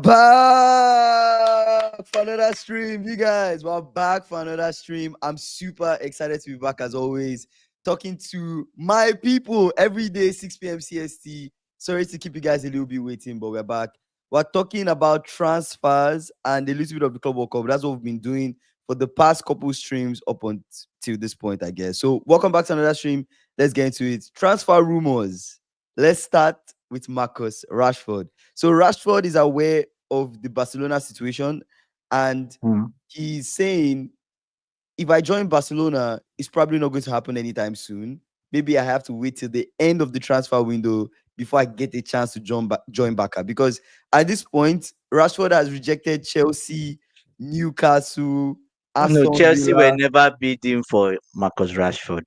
back for another stream, you guys. We're back for another stream. I'm super excited to be back as always, talking to my people every day, 6 p.m. CST. Sorry to keep you guys a little bit waiting, but we're back. We're talking about transfers and a little bit of the Club World Cup. That's what we've been doing for the past couple streams up until this point, I guess. So, welcome back to another stream. Let's get into it. Transfer rumors. Let's start with Marcus Rashford. So Rashford is aware of the Barcelona situation, and he's saying, if I join Barcelona, it's probably not going to happen anytime soon. Maybe I have to wait till the end of the transfer window before I get a chance to join Barca. Because at this point, Rashford has rejected Chelsea, Newcastle, Aston Chelsea Villa. were never bidding for Marcus Rashford.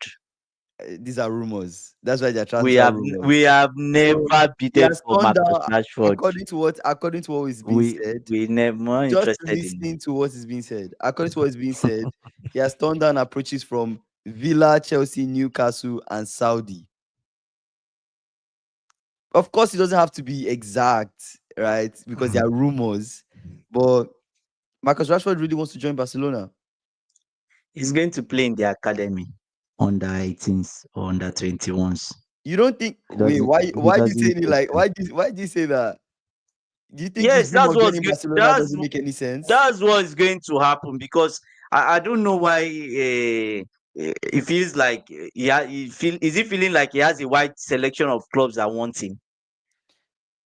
These are rumors. That's why they're transfer rumors. We have never bidden for Marcus Rashford. According to what is being said. We never Just interested listening to what is being said. According to what is being said, he has turned down approaches from Villa, Chelsea, Newcastle, and Saudi. Of course, it doesn't have to be exact, right? Because there are rumors. But Marcus Rashford really wants to join Barcelona. He's going to play in the academy under 18s or under 21s. You don't think? Wait, why do you say it like? Why do you say that? Do you think that's what's Barcelona doesn't make any sense? That's what's going to happen, because I don't know why it feels like is he feeling like he has a wide selection of clubs that want him?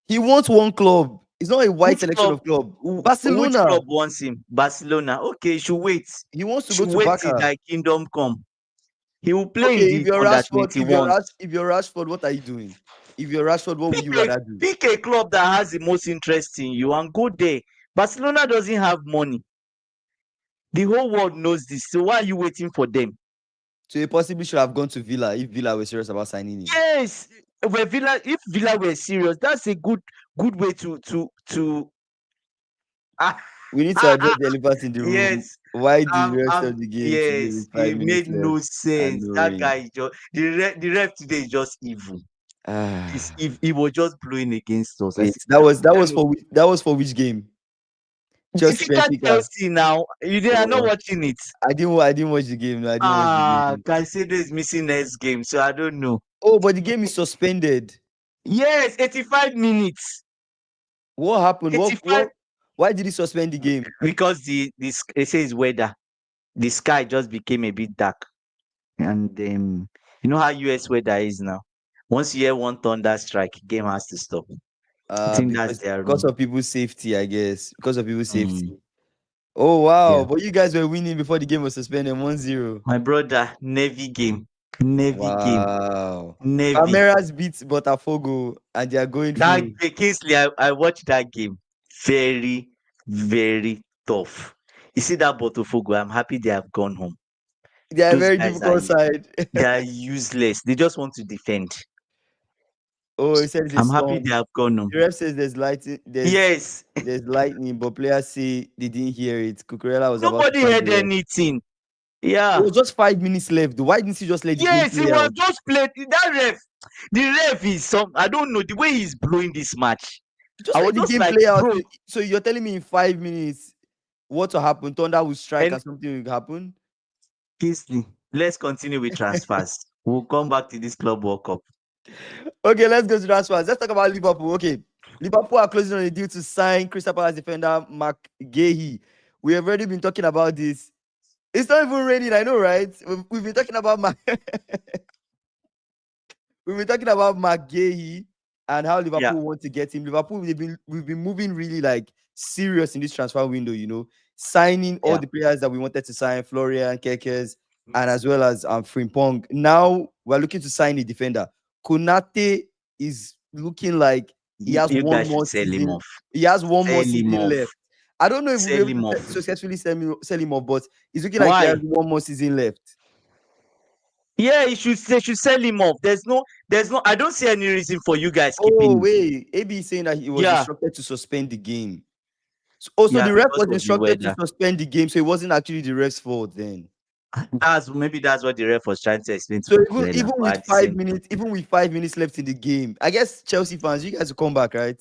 He wants one club. It's not a wide selection of clubs. Barcelona. Which club wants him? Barcelona. Okay, he should wait. He wants to go to Barca. Till thy kingdom come. He will play in the under 21. If you're Rashford, what are you doing? If you're Rashford, what would you rather do? Pick a club that has the most interest in you and go there. Barcelona doesn't have money. The whole world knows this. So why are you waiting for them? So you possibly should have gone to Villa if Villa were serious about signing him. Yes. If Villa were serious, that's a good way to we need to address the elephant in the room. Yes. Why the rest of the game? Yes, it made no sense. That guy the ref today is just evil. He was just blowing against us. Wait, that was for which game? Chelsea now. You are not watching it. I didn't watch the game. No, I didn't watch the game. Caicedo is missing next game, so I don't know. Oh, but the game is suspended. Yes, 85 minutes. What happened? Why did he suspend the game? Because they say it's weather. The sky just became a bit dark. And you know how US weather is now. Once you hear one thunder strike, game has to stop. I think that's their because of people's safety, I guess. Because of people's safety. Oh, wow. Yeah. But you guys were winning before the game was suspended 1-0. My brother, Navy game. Navy game. Navy. Cameras beat Botafogo and they are going through. Kingsley, I watched that game. Very, very tough. You see that Botafogo, I'm happy they have gone home. They are very difficult side. They are useless. They just want to defend. Oh, he said I'm happy they have gone home. The ref says there's lightning. Yes. There's lightning, but players say they didn't hear it. Cucurella was Nobody heard anything. Yeah. It was just 5 minutes left. Why didn't he just let the game play it was just played. That ref. The ref is I don't know the way he's blowing this match. Just let the game play out. So you're telling me in 5 minutes what will happen? Thunder will strike and something will happen? Kingsley, let's continue with transfers. We'll come back to this Club World Cup. Okay, let's go to transfers. Let's talk about Liverpool. Okay, Liverpool are closing on a deal to sign Crystal Palace defender McGahey. We have already been talking about this. It's not even raining, I know, right? We've been talking about McGahey and how Liverpool want to get him. Liverpool, we've been moving really like serious in this transfer window, you know, signing all the players that we wanted to sign, Florian, Kekes, and as well as Frimpong. Now we're looking to sign a defender. Konate is looking like he has one more season. He has one more season left. I don't know if we'll be able to successfully sell him off, but he's looking like he has one more season left. Yeah, they should sell him off. There's no. I don't see any reason for you guys keeping him. Wait, AB is saying that he was instructed to suspend the game. So also, the ref was instructed to suspend the game, so it wasn't actually the ref's fault then. Maybe that's what the ref was trying to explain. So even with 5 minutes left in the game, I guess Chelsea fans, you guys will come back, right?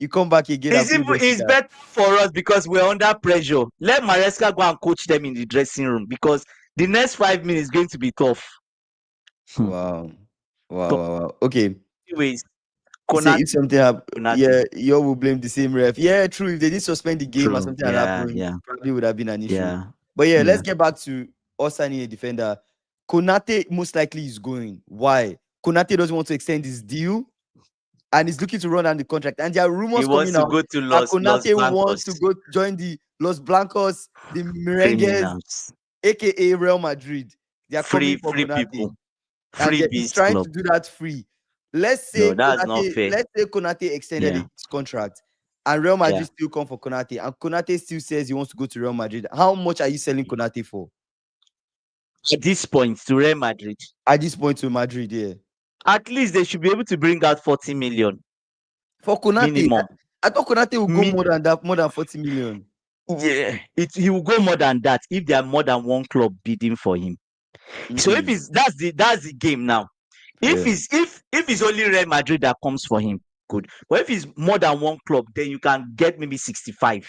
you come back again and play It's Benfica. better for us because we're under pressure. Let Maresca go and coach them in the dressing room because the next 5 minutes is going to be tough. Wow. Wow, But wow, wow. Okay. anyways, You say Konate, if something happen, Konate. yeah, you all will blame the same ref. Yeah, true. If they didn't suspend the game and True. something had Yeah, happened, yeah, probably would have been an issue. yeah, But yeah, let's yeah. get back to us signing a defender. Konate most likely is going. Why? Konate doesn't want to extend his deal and he's looking to run down the contract. And there are He rumors wants coming to out go to that Los Konate wants Blancos to go join the Los Blancos, the Merengues, criminals. aka Real Madrid. They are coming for Free Konate people. and Free he's beast trying club. to do that free. Let's No, say that's not Konate, fair. let's say Konate extended Yeah, his contract and Real yeah. Madrid still come for Konate and Konate still says he wants to go to Real Madrid. How much are you selling Konate for? At this point, to Real Madrid, At this point to Madrid, yeah. at least they should be able to bring out 40 million For Konate, minimum. I thought Konate will go Mi- more than that, more than 40 million. yeah, he will go more than that if there are more than one club bidding for him. So if Mm-mm. it's that's the game now. Yeah. If it's only Real Madrid that comes for him, good. But if it's more than one club, then you can get maybe 65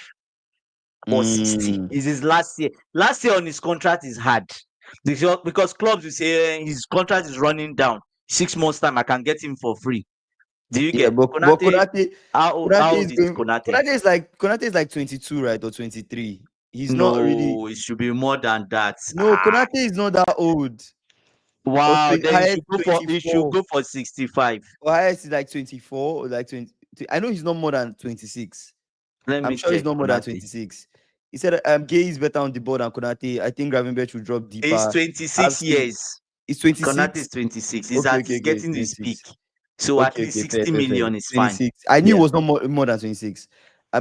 or 60. Mm. Is his last year? Last year on his contract is hard because clubs will say his contract is running down. 6 months time, I can get him for free. Do you Yeah, get but Konate? Konate, How Konate old is is going. Konate? Konate is like 22, right, or 23. He's not really. No, it should be more than that. No, Konate is not that old. Or Wow, then highest you should 24. go for 65. Or highest is like 24 or like 20. I know he's not more than 26. Let I'm me sure he's check not more than Konate. 26. He said Gay is better on the board than Konate. I think Gravenberch will drop He's deeper. I've 26 seen years. it's Konate 26. is 26. Okay, okay, He's okay. getting his peak. 26. So at Okay, least okay, fair, 60 fair, fair. million is fine. 26. I knew it Yeah, was not more than 26.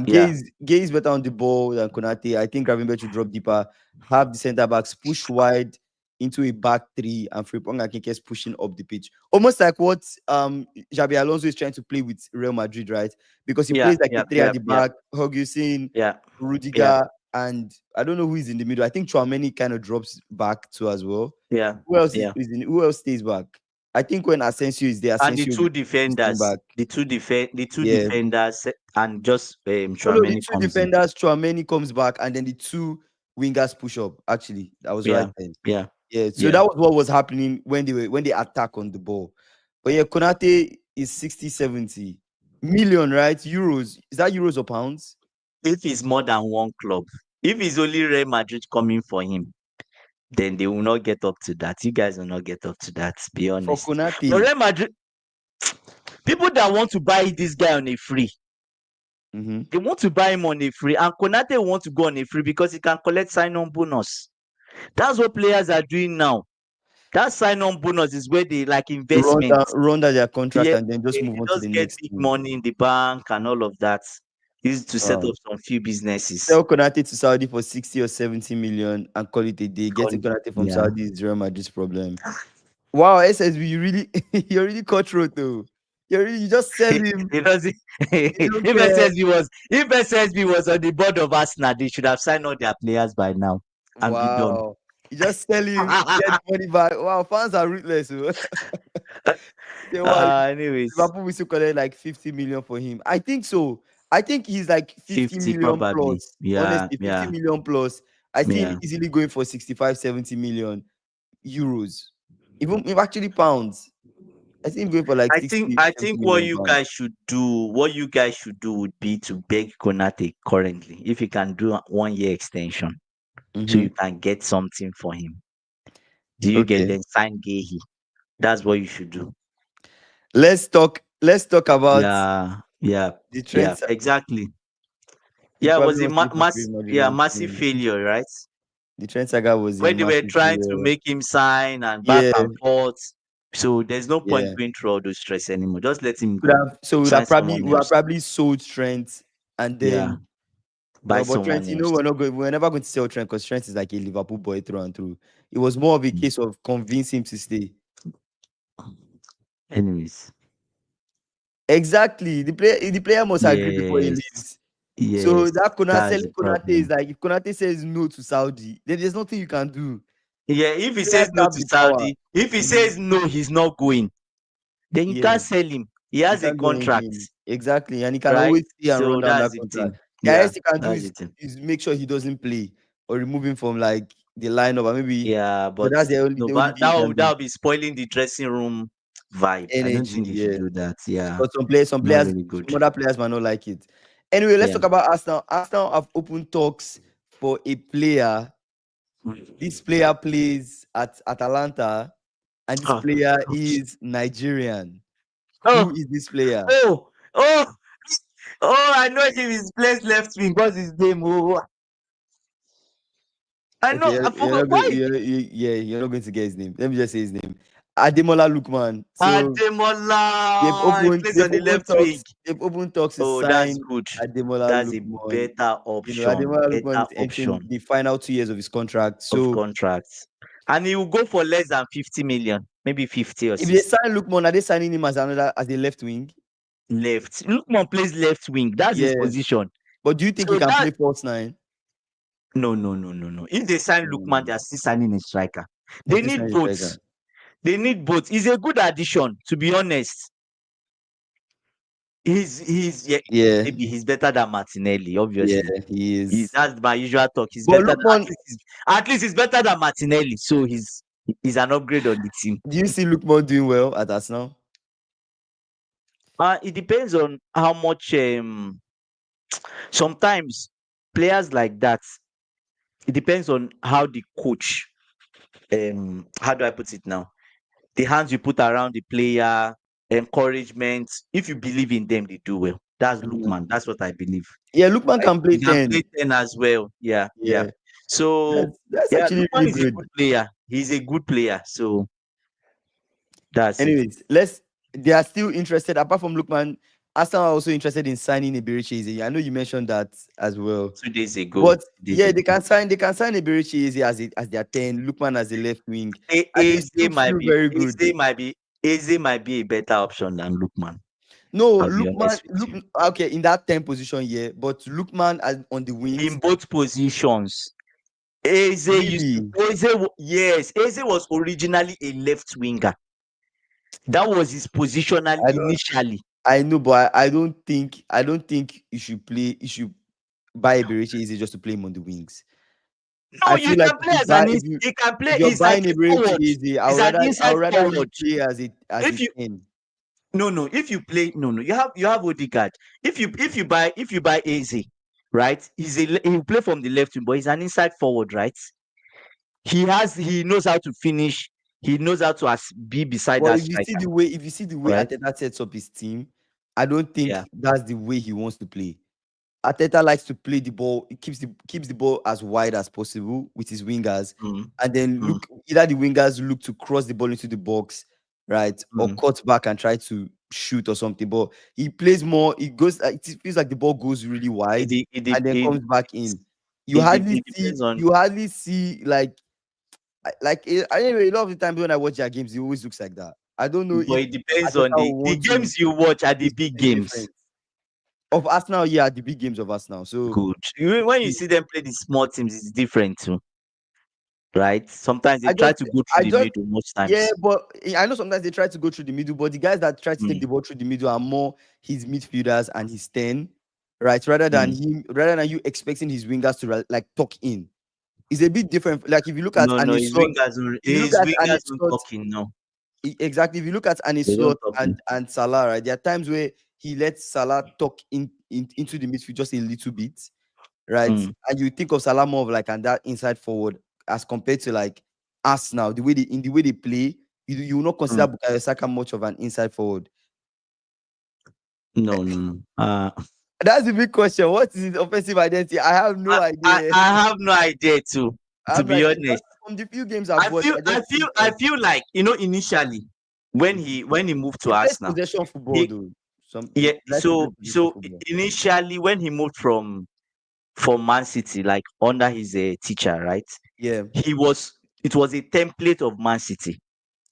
yeah, Gay is better on the ball than Konate. I think Gravenberch should drop deeper, have the center backs push wide into a back three, and Frimpong and Kinkes pushing up the pitch. Almost like what Xabi Alonso is trying to play with Real Madrid, right? Because he yeah, plays like a yeah, three at yeah, the yeah, back, Hogussin, yeah, yeah, Rudiger, and I don't know who is in the middle. I think Chouameni kind of drops back too as well. yeah, Who else yeah. who else stays back? I think when Asensio is there, And the Asensio two is staying defenders, back. the two Yeah. defenders, and just Oh no, the Tchouaméni two comes in. defenders, Chouameni comes back, and then the two wingers push up. Actually, that was right Yeah, then. yeah, Yeah, so yeah. that was what was happening when they attack on the ball. But yeah, Konate is 60, 70 million, right? Euros. Is that euros or pounds? If it's more than one club, if it's only Real Madrid coming for him, then they will not get up to that. You guys will not get up to that, be For honest. But Konate. Real Madrid, people that want to buy this guy on a free, Mm-hmm. they want to buy him on a free, and Konate want to go on a free because he can collect sign-on bonus. That's what players are doing now. That sign-on bonus is where they like investment. Run down their contract Yeah, and then just they move on to just the get next big team. money in the bank and all of that. Is to set up Wow. some few businesses. Sell Konate to Saudi for 60 or 70 million and call it a day. Getting Konate from Yeah. Saudi is Real Madrid's problem. Wow, SSB, you really you're really cutthroat though. You just sell him. It doesn't. You don't If care. SSB was on the board of Arsenal, they should have signed all their players by now and be done. Wow. You just sell him, get the money back. Wow, fans are ruthless. Oh. Say, wow, Anyways, Liverpool will still collect like 50 million for him. I think so. I think he's like 50 50 million probably. plus. Yeah, Honestly, 50 yeah, million plus. I see him yeah. easily going for 65, 70 million euros. Even if actually pounds. I see him going for like 60, I 70 think million pounds. what you guys should do would be to beg Konate currently if you can do a 1 year extension so Mm-hmm. you can get something for him. Do you get Okay. then sign Gehi? That's what you should do. Let's talk about Yeah, yeah, the yeah, trends. exactly. He Yeah, it probably was a wants to leave for Real Madrid on massive June. failure, right? The trend saga was a When they were massive trying to failure. make him sign and back Yeah, and forth. So there's no point yeah. going through all those stress anymore. Just let him go. We would Sign have probably someone we would have else. probably sold Trent and Yeah, then buy but Trent, someone else. we're never going to sell Trent because Trent is like a Liverpool boy through and through. It was more of a case of convince him to stay. Anyways, Exactly. The player must agree before he yes, leaves. So yes, that that's Selling the Konate is problem. like if Konate says no to Saudi, then there's nothing you can do. Yeah, if he Players says no have to the power. Saudi, if he Mhm. says no, he's not going, then you can't Yeah. sell him. He You has a can't do anything. contract, Exactly. And he can right? always see and run So down that's that the contract. thing. The Yeah, highest he can do that's the thing. is make sure he doesn't play or remove him from like the lineup or maybe, Yeah, but but that's no, the only but thing he can that do. would be spoiling the dressing room vibe. I don't Energy, think they should yeah. do that. Yeah, Because not really good. some other players might not like it. Anyway, let's Yeah. talk about Arsenal. Arsenal have opened talks for a player. This player plays at Atalanta, and this Oh, player is Nigerian. Who oh, is this player? oh, oh, oh, I know him. He's plays left wing. What's his name? Oh, I Okay, know. I forgot. Why? you're not going to get his name. Let me just say his name. Ademola Lookman. So Ademola. He plays on the left wing. they've opened talks to Oh, that's sign good. Ademola That's a Lookman. better You know, option. Ademola Lookman Better is entering option the final 2 years of his contract. of So contracts. And he will go for less than 50 million, maybe 50 or if they 60. sign Lookman, are they signing him as a left wing? Left. Lookman plays left wing. That's his Yeah. position. But do you think he So can that play false nine? no, no, no, no, no. If they sign Lookman, they Mm, are still signing a striker. they're They still need signing a both. striker. They need both. He's a good addition, to be honest. He's yeah, Yeah, maybe he's better than Martinelli, yeah, obviously. he is. That's my usual talk. He's But better than, Lookman, at least he's better than Martinelli. So he's an upgrade on the team. do you see Lookman doing well at Arsenal? It depends on how much sometimes players like that, it depends on how the coach how do I put it now? The hands you put around the player, encouragement. If you believe in them, they do well. That's Mhm. Lookman. That's what I believe. Yeah, Lookman Right? can play He can 10. play 10 as well. Yeah, yeah. Yeah, So that's yeah, actually Lookman really is a good. good player. He's a good player. So that's it. Anyways, they are still interested. Apart from Lookman, Arsenal are also interested in signing Eberechi. I know you mentioned that as well. 2 days ago. But Days yeah, ago. they can sign Eberechi as their 10, Lookman as a left wing. And they Eze still might feel be very good. Eze might be a better option than Lookman. No, I'll be Lookman, honest with you. okay, in that 10 position, yeah. But Lookman on the wings, In both positions, Eze used to, really. yes, Eze was originally a left winger. That was his positional I don't initially. I know, but I don't think you should buy Eberechi just to play him on the wings. No, I you feel like can play as an he can play. if you're He's like buying a a Eberechi forward. Eze, He's an I inside would rather you forward. play as a If you 10. no, if you play you have Odegaard. If you buy Eze, right? He will play from the left wing, but he's an inside forward, right? He knows how to finish. He knows how to be beside But that striker, if you see the way right? Ateta sets up his team, I don't think Yeah. that's the way he wants to play. Ateta likes to play the ball, he keeps the ball as wide as possible with his wingers, Mm, and then mm, either the wingers look to cross the ball into the box, right, or mm. cut back and try to shoot or something. But he plays more, it feels like the ball goes really It, wide de- it, de- and then it, comes back in. it depends on. You hardly see anyway, a lot of the times when I watch their games, it always looks like that. I don't know But if it depends Ateta on will the want to games you watch are the do big something games. different. Of Arsenal, yeah, the big games of Arsenal. So Good. When you see them play the small teams, it's different too, right? Sometimes they I try just, to go through I the just, middle most yeah, times. but I know sometimes they try to go through the middle, but the guys that try to take Mm, the ball through the middle are more his midfielders and his 10, right? mm. Rather than you expecting his wingers to like tuck in. It's a bit different. Like if you look at No, Annie his Slot, wingers, if you look at Annie his wingers don't Slot, talking. No, exactly. If you look at Annie they don't Slot talking. and Salah, right? There are times where he lets Salah tuck into the midfield just a little bit, right? Mm, And you think of Salah more of like and that inside forward as compared to like Arsenal, the way they play, you will not consider mm. Bukayo Saka much of an inside forward. No, no, no. That's the big question. What is his offensive identity? I have no idea. I have no idea too. To I'm be like, because honest, from the few games I've watched, I just feel I like feel like initially when he moved to he plays Arsenal, possession football he though. yeah. He likes to play possession football. Initially when he moved from Man City, like under his teacher, right? Yeah. He was it was a template of Man City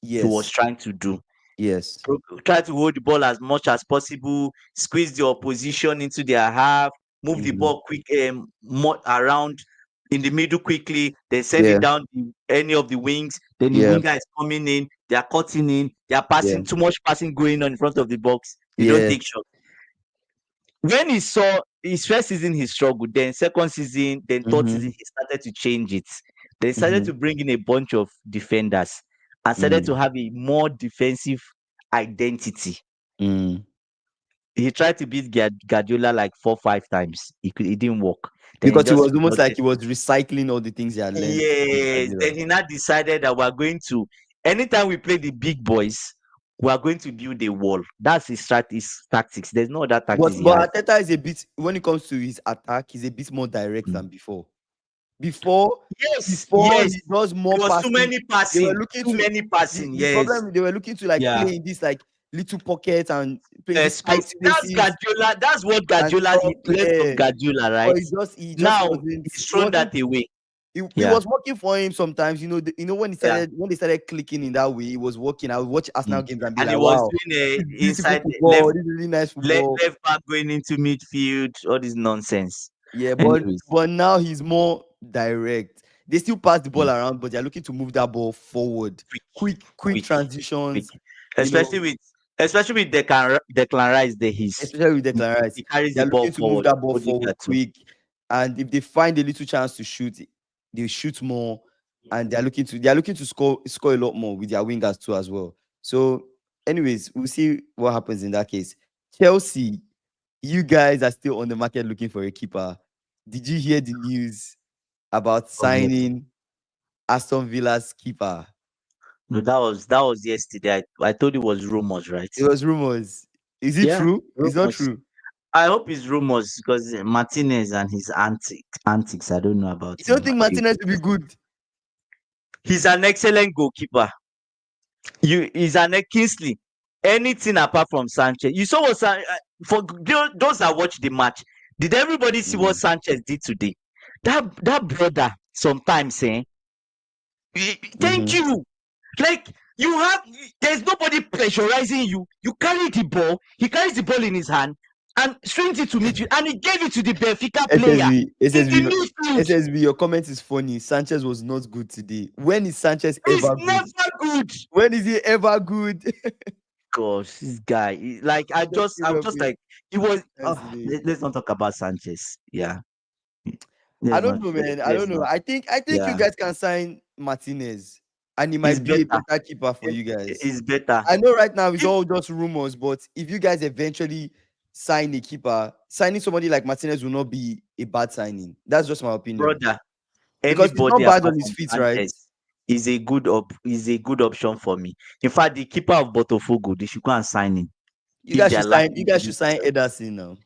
he was Yes. trying to do. Yes. Try to hold the ball as much as possible, squeeze the opposition into their half, move the Mhm. ball quick more around in the middle quickly, then send Yeah. it down any of the wings. Then the Yeah. winger is coming in, they are cutting in, they are Yeah. passing too much passing going on in front of the box. You don't Yeah. take shots. When he saw his first season, he struggled. Then second season, then third Mm-hmm. season, he started to change it. They started Mm-hmm. to bring in a bunch of defenders and started to Mm. have a more defensive identity. Mm. He tried to beat Guardiola like 4, 5 times. It didn't work. Then he Because it just was almost like resorted. he was recycling all the things he had learned from Yes. Guardiola. Then he now decided that we're going to, anytime we play the big boys, we are going to build a wall. That's his tactics. There's no other But tactics he has. but Arteta is a bit, when it comes to his attack, he's a bit more direct Mm. than before. Before Yes, before yes. he does more There was too passing, many they were passing. looking Too to many passing. the Yes. problem, they were looking to like Yeah. play in this like little pockets and play in these tight Space. That's spaces Guardiola. That's what and Guardiola stuff. he learned from Yeah. Guardiola, But right? he just Now wasn't he's it thrown wasn't that away. it Yeah. was working for him sometimes. When Yeah. they started clicking in that way, it was working. I would watch Arsenal Mm. games and be And he like, was wow, doing this a is beautiful inside football, this is really nice football. left back going into midfield, all this nonsense. Yeah, but Anyways, but now he's more direct. They still pass the ball mm, around, but they're looking to move that ball forward. quick, Quick quick, quick. transitions, you know, Especially with Declan Rice, there especially with he, Declan Rice. he carries the They're ball looking to move forward. that ball forward Odegaard too. quick. And if they find a little chance to shoot, they shoot more. And they're looking to score a lot more with their wingers too as well. So, anyways, we'll see what happens in that case. Chelsea, you guys are still on the market looking for a keeper. Did you hear the news about Oh yes. signing Aston Villa's keeper? No, that was yesterday. I told you it was rumors, right? It was rumors. Is it Yeah, true? It's not rumors. true. I hope it's rumors because Martinez and his antics. I don't know about You don't him. think Martinez will be good? He's an excellent goalkeeper. He's an Kingsley. Anything apart from Sanchez. You saw what for those that watched the match. Did everybody see what Mm. Sanchez did today? That brother sometimes thank Mm-hmm. you. Like there's nobody pressurizing you. You carry the ball. He carries the ball in his hand and swings it to meet you, and he gave it to the Benfica player SSB, in the SSB, midfield. SSB, your comment is funny. Sanchez was not good today. When is Sanchez He's ever good? never good. When is he ever good? Gosh, this guy. Like Just I'm came up just with like it was. yesterday. Let's not talk about Sanchez. Yeah, I let's don't not. know, man. I Let's don't know. not. I think you Yeah, guys can sign Martinez, and he it's might be a better. better keeper for you guys. It's better. I know right now it's If all just rumors, but if you guys eventually sign a keeper, signing somebody like Martinez will not be a bad signing. That's just my opinion. brother, Because he's anybody not bad apart on his from feet, right? Sanchez is a good option for me. In fact, the keeper of Botafogo, they should go and sign him You if guys they are should sign. You lacking guys should sign midfielder. Ederson now.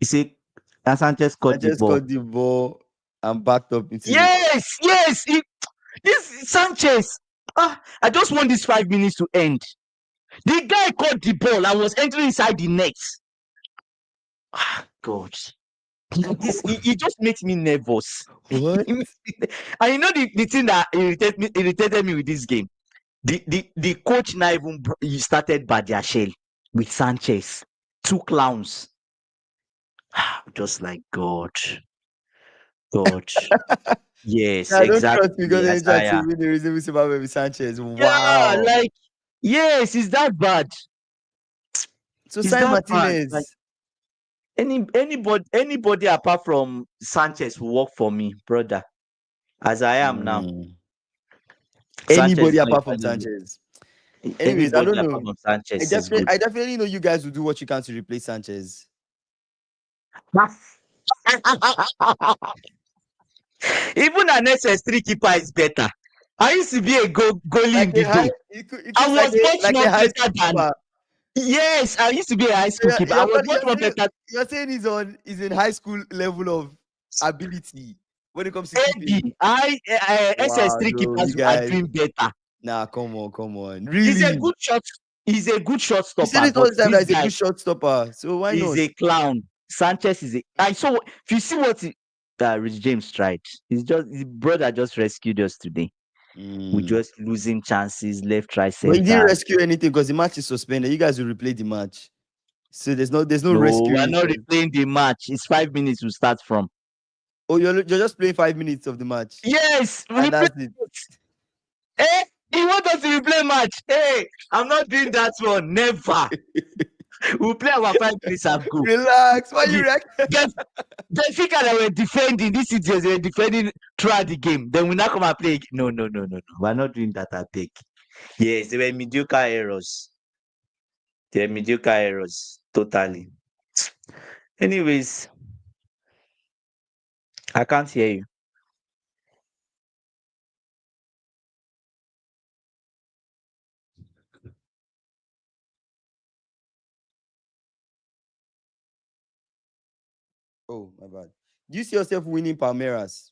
You see, and Sanchez caught I the just ball. got the ball and backed up into the. Yes, yes. This Sanchez. I just want these 5 minutes to end. The guy caught the ball and was entering inside the net. God. This it just makes me nervous. What? And you know the thing that irritated me with this game. The coach now even he started Badiashile with Sanchez. Two clowns. Just like God. God. Yes, I don't trust exactly. because any chance Isaiah. to win the reason we with Sanchez. Yeah, Wow. like yes, it's that bad. So It's sign that bad. Like Martinez. anybody apart from Sanchez will work for me, brother. As I am now. Mm. Sanchez Anybody is not apart from even Sanchez. Anyways, I anybody don't apart know. from I Sanchez is definitely, good. I definitely know you guys will do what you can to replace Sanchez. Even an SS3 keeper is better. I used to be a goalie Like in a the high, day. it I looks like was much a more high better school than keeper. yes. I used to be a high So school keeper. I was much more better. you're saying he's in high school level of ability when it comes to keeping. Eddie, Wow, SS3 no, you keepers are guys. doing better. Nah, come on. He's a Really? good shot. He's a good shot You say stopper, this all but the time that this he's a guy good shot stopper. So why is not? a clown. Sanchez is a. I saw. If you see what Rich James tried, his brother just rescued us today. We Mm. just losing chances left, right, But he didn't center. rescue anything because the match is suspended. You guys will replay the match. So there's no No, we're rescuing. not replaying the match. It's 5 minutes to start from. Oh, you're just playing 5 minutes of the match. Yes, And replay that's it. it. He want us to play match. Hey, I'm not doing that one. Never. We'll play our 5 minutes and go. Relax. Why you react? Benfica that were defending, these idiots were defending throughout the game. Then we now come and play. No. We're not doing that, I beg. Yes, they were mediocre errors. Totally. Anyways, I can't hear you. Oh, my bad. Do you see yourself winning Palmeiras?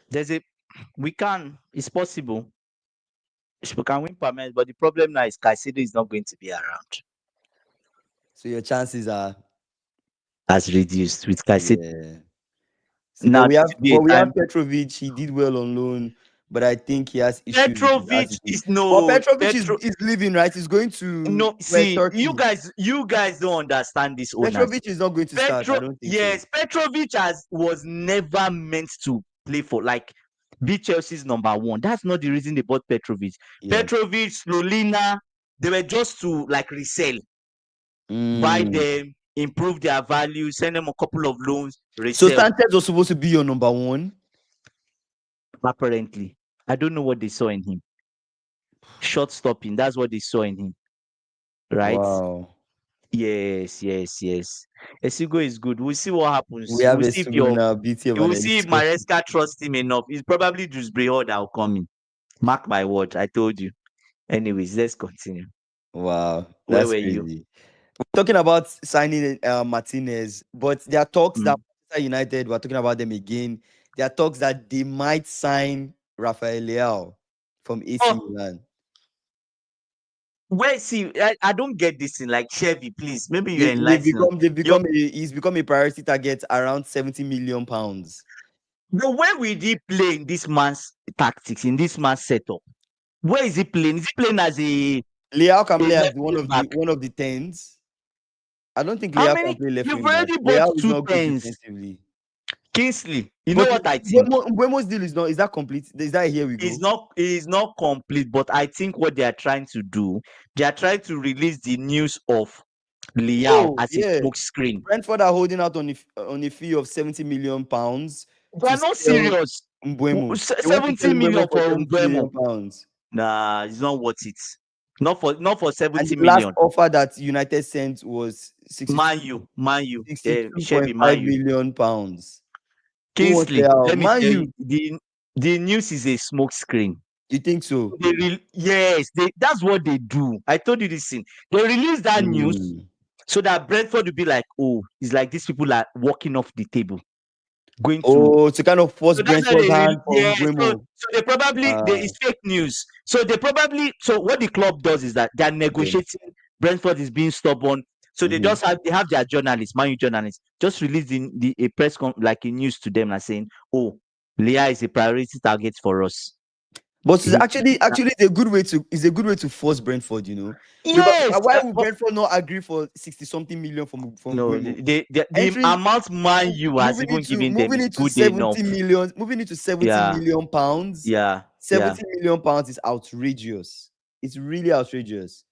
It's possible. We can win Palmeiras, but the problem now is Caicedo is not going to be around. So your chances are Has reduced with Caicedo. yeah. So, Now we have Petrovic. He did well on loan, but I think he has issues. Petrovic is no. But Petrovic is leaving, right? He's going to Turkey. You guys don't understand this. Petrovic is not going to start. I don't think. Yes, so. Petrovic was never meant to play for be Chelsea's number one. That's not the reason they bought Petrovic. Yeah. Petrovic, Lolina, they were just to resell, buy them, improve their value, send them a couple of loans, resell. So Sanchez was supposed to be your number one? Apparently. I don't know what they saw in him. Short stopping, that's what they saw in him. Right? Wow. Yes. Esigo is good. We'll see what happens. We have see if Maresca trusts him enough. It's probably just Breho that will come in. Mark my word, I told you. Anyways, let's continue. Wow. Where were you? We're talking about signing Martinez, but there are talks that Manchester United, we're talking about them again. There are talks that they might sign Rafael Leao from AC Milan. Well, see, I don't get this thing. Like Chevy, please, maybe you enlighten. He's become a priority target around 70 million pounds. But where will he play in this man's tactics, in this man's setup? Where is he playing? Is he playing as a Leao can play as one of the 10s? I don't think Leao can play left wing. You've already bought 2 10s. Kingsley, you know what I think? Mbeumo's deal is that complete? Is that here we go? It's not complete, but I think what they are trying to do, they are trying to release the news of Leao as a smoke screen. Brentford are holding out on a fee of 70 million pounds. They are not serious. Mbeumo. 70 million for Mbeumo. Nah, it's not worth it. Not for 70 million. Last offer that United sent was Man U. 62.5 million pounds. Kingsley, let me tell you, the news is a smoke screen. You think so? Yes, that's what they do. I told you this thing. They release that news so that Brentford will be like, oh, it's like these people are walking off the table. To kind of force Brentford's hand for Mbeumo. So they probably it's fake news. So what the club does is that they're negotiating. Okay. Brentford is being stubborn. So they just have their journalists, Man U journalists, just release a press like a news to them and saying, "Oh, Leao is a priority target for us." But it's actually a good way to force Brentford, you know. Yes. Why would Brentford not agree for 60-something million from no, the amount Man U has even given them is good enough. Moving into 70 million pounds. Yeah. 70 million pounds is outrageous. It's really outrageous.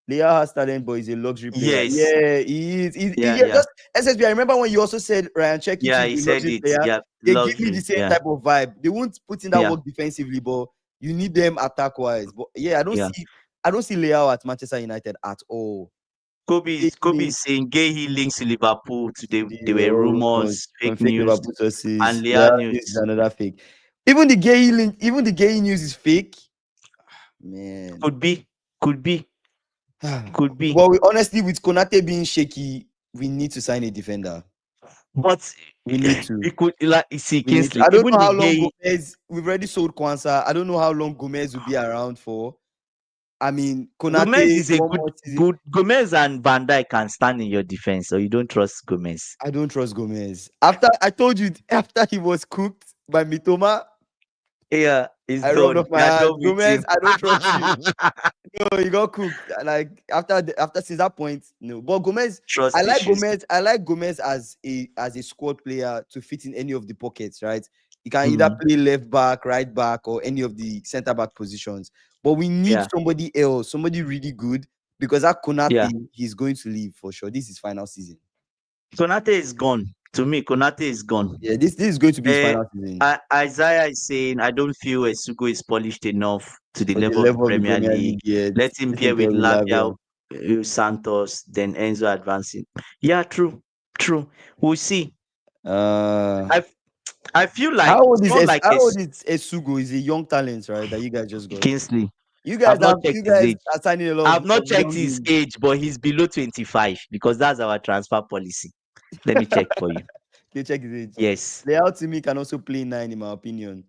Leao has talent, but he's a luxury player. Yes. Yeah, he is. Just SSB. I remember when you also said Ryan Check. Yeah, he said it. Player. Yeah, they give me the same type of vibe. They won't put in that work defensively, but you need them attack wise. But I don't see Leao at Manchester United at all. Kobe is saying Gay links to Liverpool today. There were rumors, fake news, and Leao news is another fake. Even the Gay news is fake. Man, could be. Well, honestly, with Konate being shaky, we need to sign a defender. But we need to. We could see Kingsley. I don't know how long Gomez. We've already sold Kwanzaa. I don't know how long Gomez will be around for. I mean, Konate Gomez is a good. Gomez and Van Dijk can stand in your defense, so you don't trust Gomez. I don't trust Gomez. After he was cooked by Mitoma. Yeah, I run off my hand. Gomez, I don't trust you. No, you got cooked. Like after since that point, no. But Gomez, I like Gomez as a squad player to fit in any of the pockets, right? He can either play left back, right back, or any of the centre back positions. But we need Yeah. somebody else, somebody really good, because that Yeah. Konate, he's going to leave for sure. This is final season. Konate is gone. To me, Konate is gone. Yeah, this is going to be his Uh, final season Isaiah is saying, I don't feel Esugo is polished enough to the for the level of the level of the Premier Premier League. League yet. Let him Let him pair pair with with Lavia, Lavia. Santos, then Enzo advancing. Yeah, true. True. We'll see. Uh, I I feel like how old it's is not like how old it's is Esugo? He's a young talent, right? That you guys just got. Kingsley. You I've guys not have you checked his guys age. are signing a lot I've not of checked his youngins. age, but he's below 25 because that's our transfer policy. Let me check for you. You check his age. Yes. Leao to me can also play 9 in my opinion.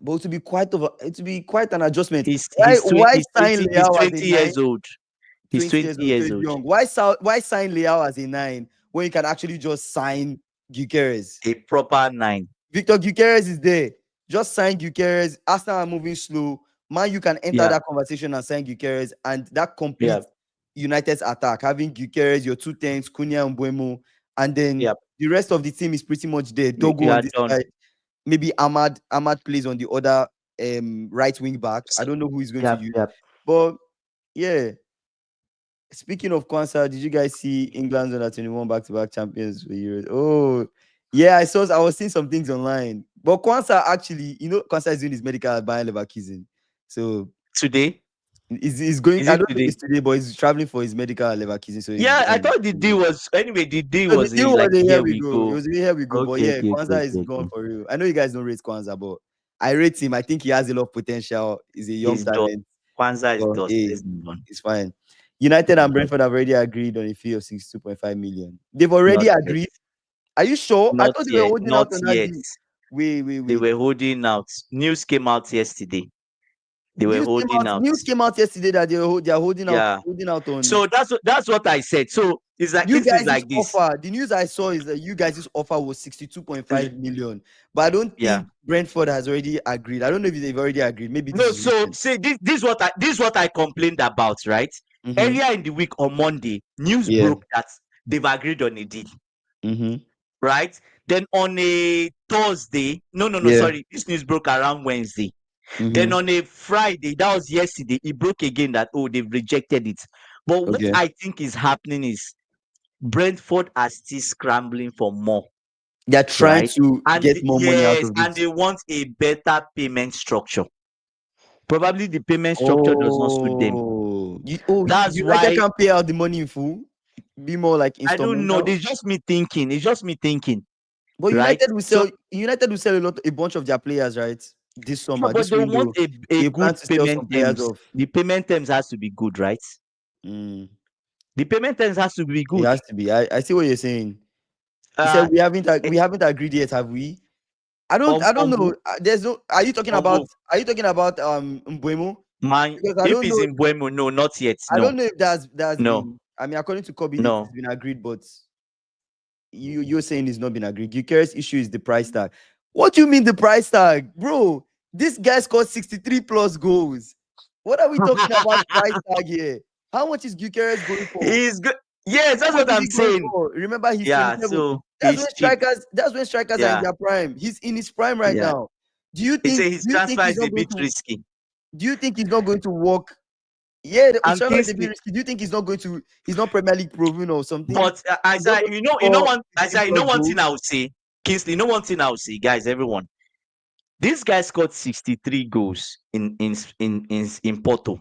But it to be quite an adjustment. Why sign He's Leao as a 20 9? years old. He's 20 20 years old, so years he's old. young. Why sign Leao as a 9 when you can actually just sign Gyökeres? A proper 9. Victor Gyökeres is there. Just sign Gyökeres. Arsenal are moving slow. Man, you can enter Yeah. that conversation and sign Gyökeres, and that Yeah. completes United's attack. Having Gyökeres, your two tanks, Cunha and Mbeumo, and then Yeah. the rest of the team is pretty much there. You Dogo on are this done. side. Maybe Ahmad plays on the other right wing back. I don't know who he's going to Yeah. use. Yeah. But yeah. Speaking of Kwanzaa, did you guys see England's under 21 back-to-back champions for Euros? Oh, yeah, I was seeing some things online. But Kwanzaa actually, Kwanzaa is doing his medical at Bayern Leverkusen. So Today? he's going, Is I it don't know if today? it's today, but he's traveling for his medical at Leverkusen. So he's Yeah, I gone. thought the deal was anyway. The deal So the was deal was like a here here we we go. It go. was a here we go. But Okay, yeah, okay, okay, Kwanzaa is okay, gone okay. for real. I know you guys don't rate Kwanzaa, but I rate him. I think he has a lot of potential. He's a young He's dust. talent. Kwanzaa is But dust. hey, Let's move on. it's fine. United and Brentford have already agreed on a fee of 62.5 million. They've Not already yet. agreed. Are you sure? I Not thought they were yet. holding Not out on that yet. deal. Wait, wait, They wait. were holding out. News came out yesterday. They were holding out. News came out yesterday that they are Yeah. holding out on So that's what I said. So it's like you Kings is guys' like this. offer. The news I saw is that you guys' offer was 62.5 million. But I don't Yeah. think Brentford has already agreed. I don't know if they've already agreed. Maybe this No, is so recent. see this is what I complained about, right? Mm-hmm. Earlier in the week on Monday, news Yeah. broke that they've agreed on a deal, Mm-hmm. right? Then on a Thursday, no, Yeah. sorry, this news broke around Wednesday. Then Mm-hmm. on a Friday, that was yesterday, it broke again that they've rejected it. But what Okay. I think is happening is Brentford are still scrambling for more, They're trying right? to And get more money out of and it. they want a better payment structure. Probably the payment structure does not suit them. That's United why can't pay out the money in full. Be more like I don't know. instrumental. It's just me thinking. It's just me thinking, But right? So, United will sell a bunch of their players, right? This yeah, summer, but this they want window. a They plan good to sell some payment players terms. off. The payment terms has to be good, right? Mm, The payment terms has to be it good. has to be. I see what you're saying. You said Uh, we haven't agreed yet, have we? I don't on know. who? There's no On who? are you talking about Mbeumo? My Because if it's in Mbeumo, no, not yet. I No, don't know if that's no, been, I mean, according to Kobe, it has no. been agreed, but you're saying it's not been agreed. Gyökeres' issue is the price tag. What do you mean the price tag, bro? This guy scored 63 plus goals. What are we talking about price tag here? How much is Gyökeres going for? He's good. Yes, How that's much what is I'm he going saying. for? Remember, he's Yeah, 27. so he's cheap. That's when strikers are in Yeah, their prime. He's in his prime right yeah. now. He say his Do you think transfer he's is a not going bit to risky. do you think he's not going to work? Yeah, the And Australia is a bit Kingsley, risky. Do you think he's not Premier League proven or something? but He's not going to score 50 You know plus one goals. thing I would say, Kingsley, you know one thing I would say, guys, everyone. This guy scored 63 goals in Porto.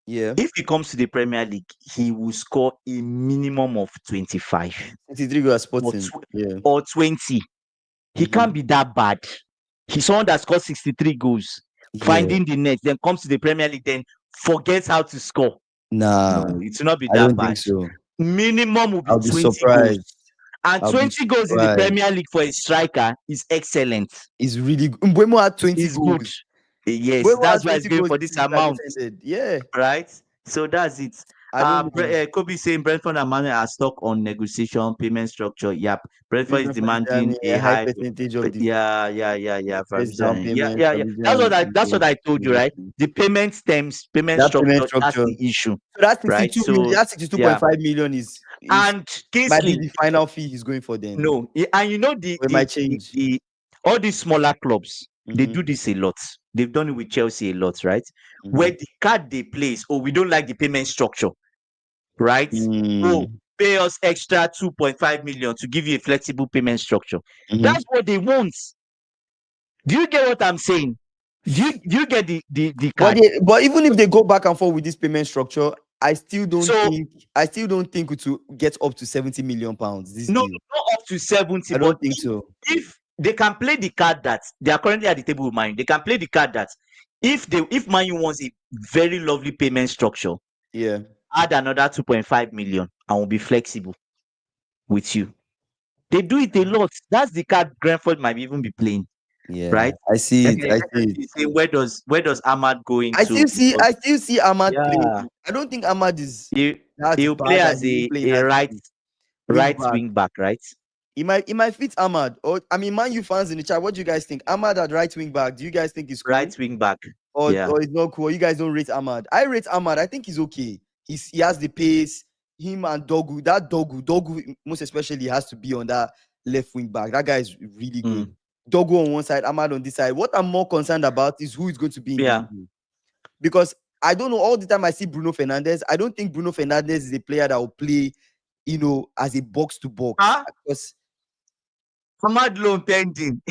Yeah. If he comes to the Premier League, he will score a minimum of 25 63 goals or, Sporting. Yeah. or 20. He Mm-hmm. can't be that bad. He's someone that scores 63 goals, Yeah. finding the net, then comes to the Premier League, then forgets how to score. Nah, No, it will not be I that don't bad. think so. Minimum will be I'll be 20 goals. surprised. And I'll be 20 goals in the surprised. Premier League for a striker is excellent. It's really good. Mbeumo had 20 It's good. goals. Yes, Mbeumo that's had why it's 20 going goals for this this season that amount, defended. Yeah. right? So that's it. I don't know. Kobe saying Brentford and Mane are stuck on negotiation payment structure. Yep. Brentford is Brentford is demanding demanding a a high high. percentage of the Yeah. first down Provision. payment, Yeah. provision, That's what I told you, right? The payment stems, payment that payment structure. That's structure. the issue, So that right? 62 million, So that yeah. 62.5 million is And might be Kingsley, the final fee he's going for then. no, and you know Or it might change. all these smaller clubs, they Mm-hmm. do this a lot. They've done it with Chelsea a lot, right? Where Mm-hmm. the card they place, oh, we don't like the payment structure, right? Oh, Mm-hmm. pay us extra 2.5 million to give you a flexible payment structure. That's what they want. Do you get what I'm saying? Do you get the But card? but even if they go back and forth with this payment structure, So I still don't think it will get up to 70 million pounds. This no, deal, not up to 70, I but don't think so. if they can play the card that they are currently at the table with Man U, they can play the card that if Man U wants a very lovely payment structure, Yeah, add another 2.5 million and will be flexible with you. They do it a lot. That's the card Brentford might even be playing, yeah, right? I see it. I see it. SSG say where does Ahmad go into? I Because still see Ahmad yeah, playing. I don't think Ahmad is he that he'll play bad that as he won't play in a that right team. Wing right back. wing back, right? He might fit Ahmad. Or I mean, Man U fans in the chat, what do you guys think? Ahmad at right wing back. Do you guys think he's cool? Right wing back. Yeah. Or it's not cool? You guys don't rate Ahmad. I rate Ahmad. I think he's okay. He has the pace. Him and Dogu, most especially has to be on that left wing back. That guy is really good. Mm. Dogu on one side, Ahmad on this side. What I'm more concerned about is who is going to be in the Yeah. middle. Because I don't know, all the time I see Bruno Fernandes. I don't think Bruno Fernandes is a player that will play, as a box to box. Huh? Because Ahmad loan pending.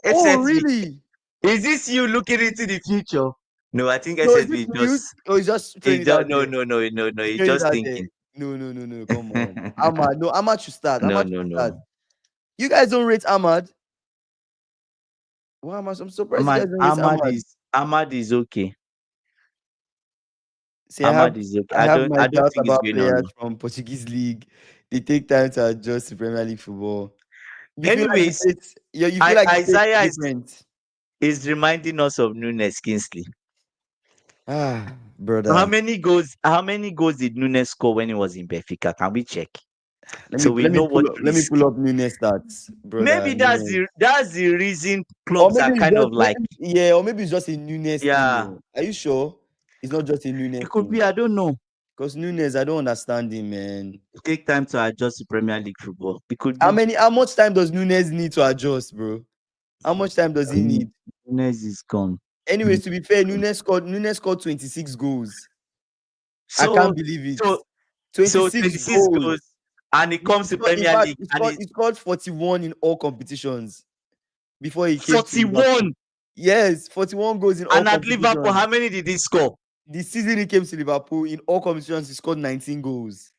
oh SSB. really? Is this you looking into the future? No, I think No, is this SSB is news? just Or is just throwing is it out just there? no. He's He's throwing it just out there. thinking. No. Come on. Ahmad. No, Ahmad should start. No, Ahmad no, should start. no. You guys don't rate Ahmad. Wow, I'm surprised you guys don't rate Ahmad. Ahmad is okay. See, Ahmad is okay. I have my I don't doubts think it's about going on players loan. from Portuguese league. They take time to adjust to Premier League football. You feel like the Anyways, pace, yeah, you feel like the pace Isaiah is different. is reminding us of Nunes Kingsley. Ah, brother. How many goals did Nunes score when he was in Benfica? Can we check? So we know what Let me risk. pull up Nunes stats, brother. Maybe that's Nunes. the reason Or clubs are maybe it's kind just of like, or maybe it's just a Nunes thing. yeah, Oh. Are you sure? It's not just a Nunes it could thing. be, I don't know. Because Nunes, I don't understand him, man. Take time to adjust to Premier League football. It could be. How much time does Nunes need to adjust, bro? How much time does he need? Nunes is gone. Anyways, to be fair, Nunes scored 26 goals. I So can't believe it. so 26 26 goals. goals and it comes to In Premier fact, League and it's he scored 41 in all competitions before he came to Liverpool. 41. Yes, 41 goals in all And at Liverpool, competitions. how many did he score? The season he came to Liverpool, in all competitions, he scored 19 goals.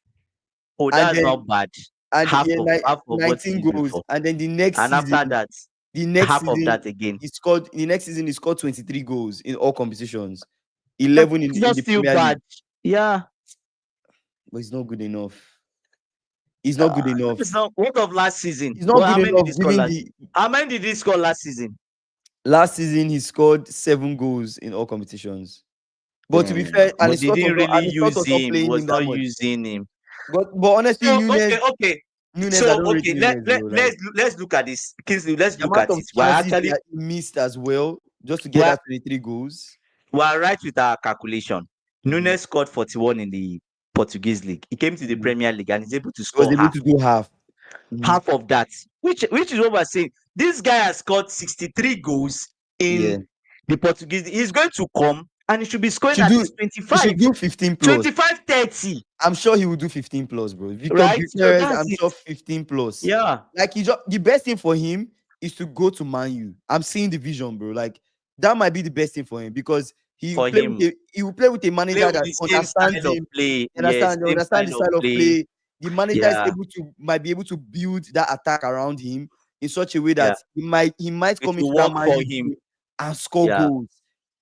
Oh, And that's not then, bad. and yeah, Half of what he 19 did goals. before. And then And after that, the next half of season, that again. he scored 23 goals in all competitions. That's 11 in not the still Premier League. bad. Yeah. But it's not good enough. He's not good enough. It's not, what of last season? He's not Well, good how many did enough he score given last? the How many did he score last season? last season he scored 7 goals in all competitions. But to be fair, But they didn't really use was not him. He playing was him that not much. using him. But honestly, So okay. Nunes, I So don't rate okay, Nunes, bro. Like let's look at this. Kingsley, let's the look amount at of it. chances that he missed as well, just to get We're, that 23 goals. we're right with our calculation. Mhm. Nunes scored 41 in the Portuguese league. He came to the Mhm. Premier League and is able to He was score able half. to do half. Mhm. Half of that, which is what we're saying. This guy has scored 63 goals Yeah. in the Portuguese. He's going to come and he should be scoring Should at do least he 25, should do 15 plus. 25, 30, I'm sure he will do 15 plus, bro. Victor right? So Gutierrez, that's I'm it. sure 15 plus. Yeah. Like the best thing for him is to go to Man U. I'm seeing the vision, bro. Like that might be the best thing for him because For him, he will play with a play manager with that the same understands style of him. play. Yes, They same understand the style of style of play. play. The manager Yeah. might be able to build that attack around him in such a way Yeah. that he might It come into will that work Man for U him. game and score Yeah. goals.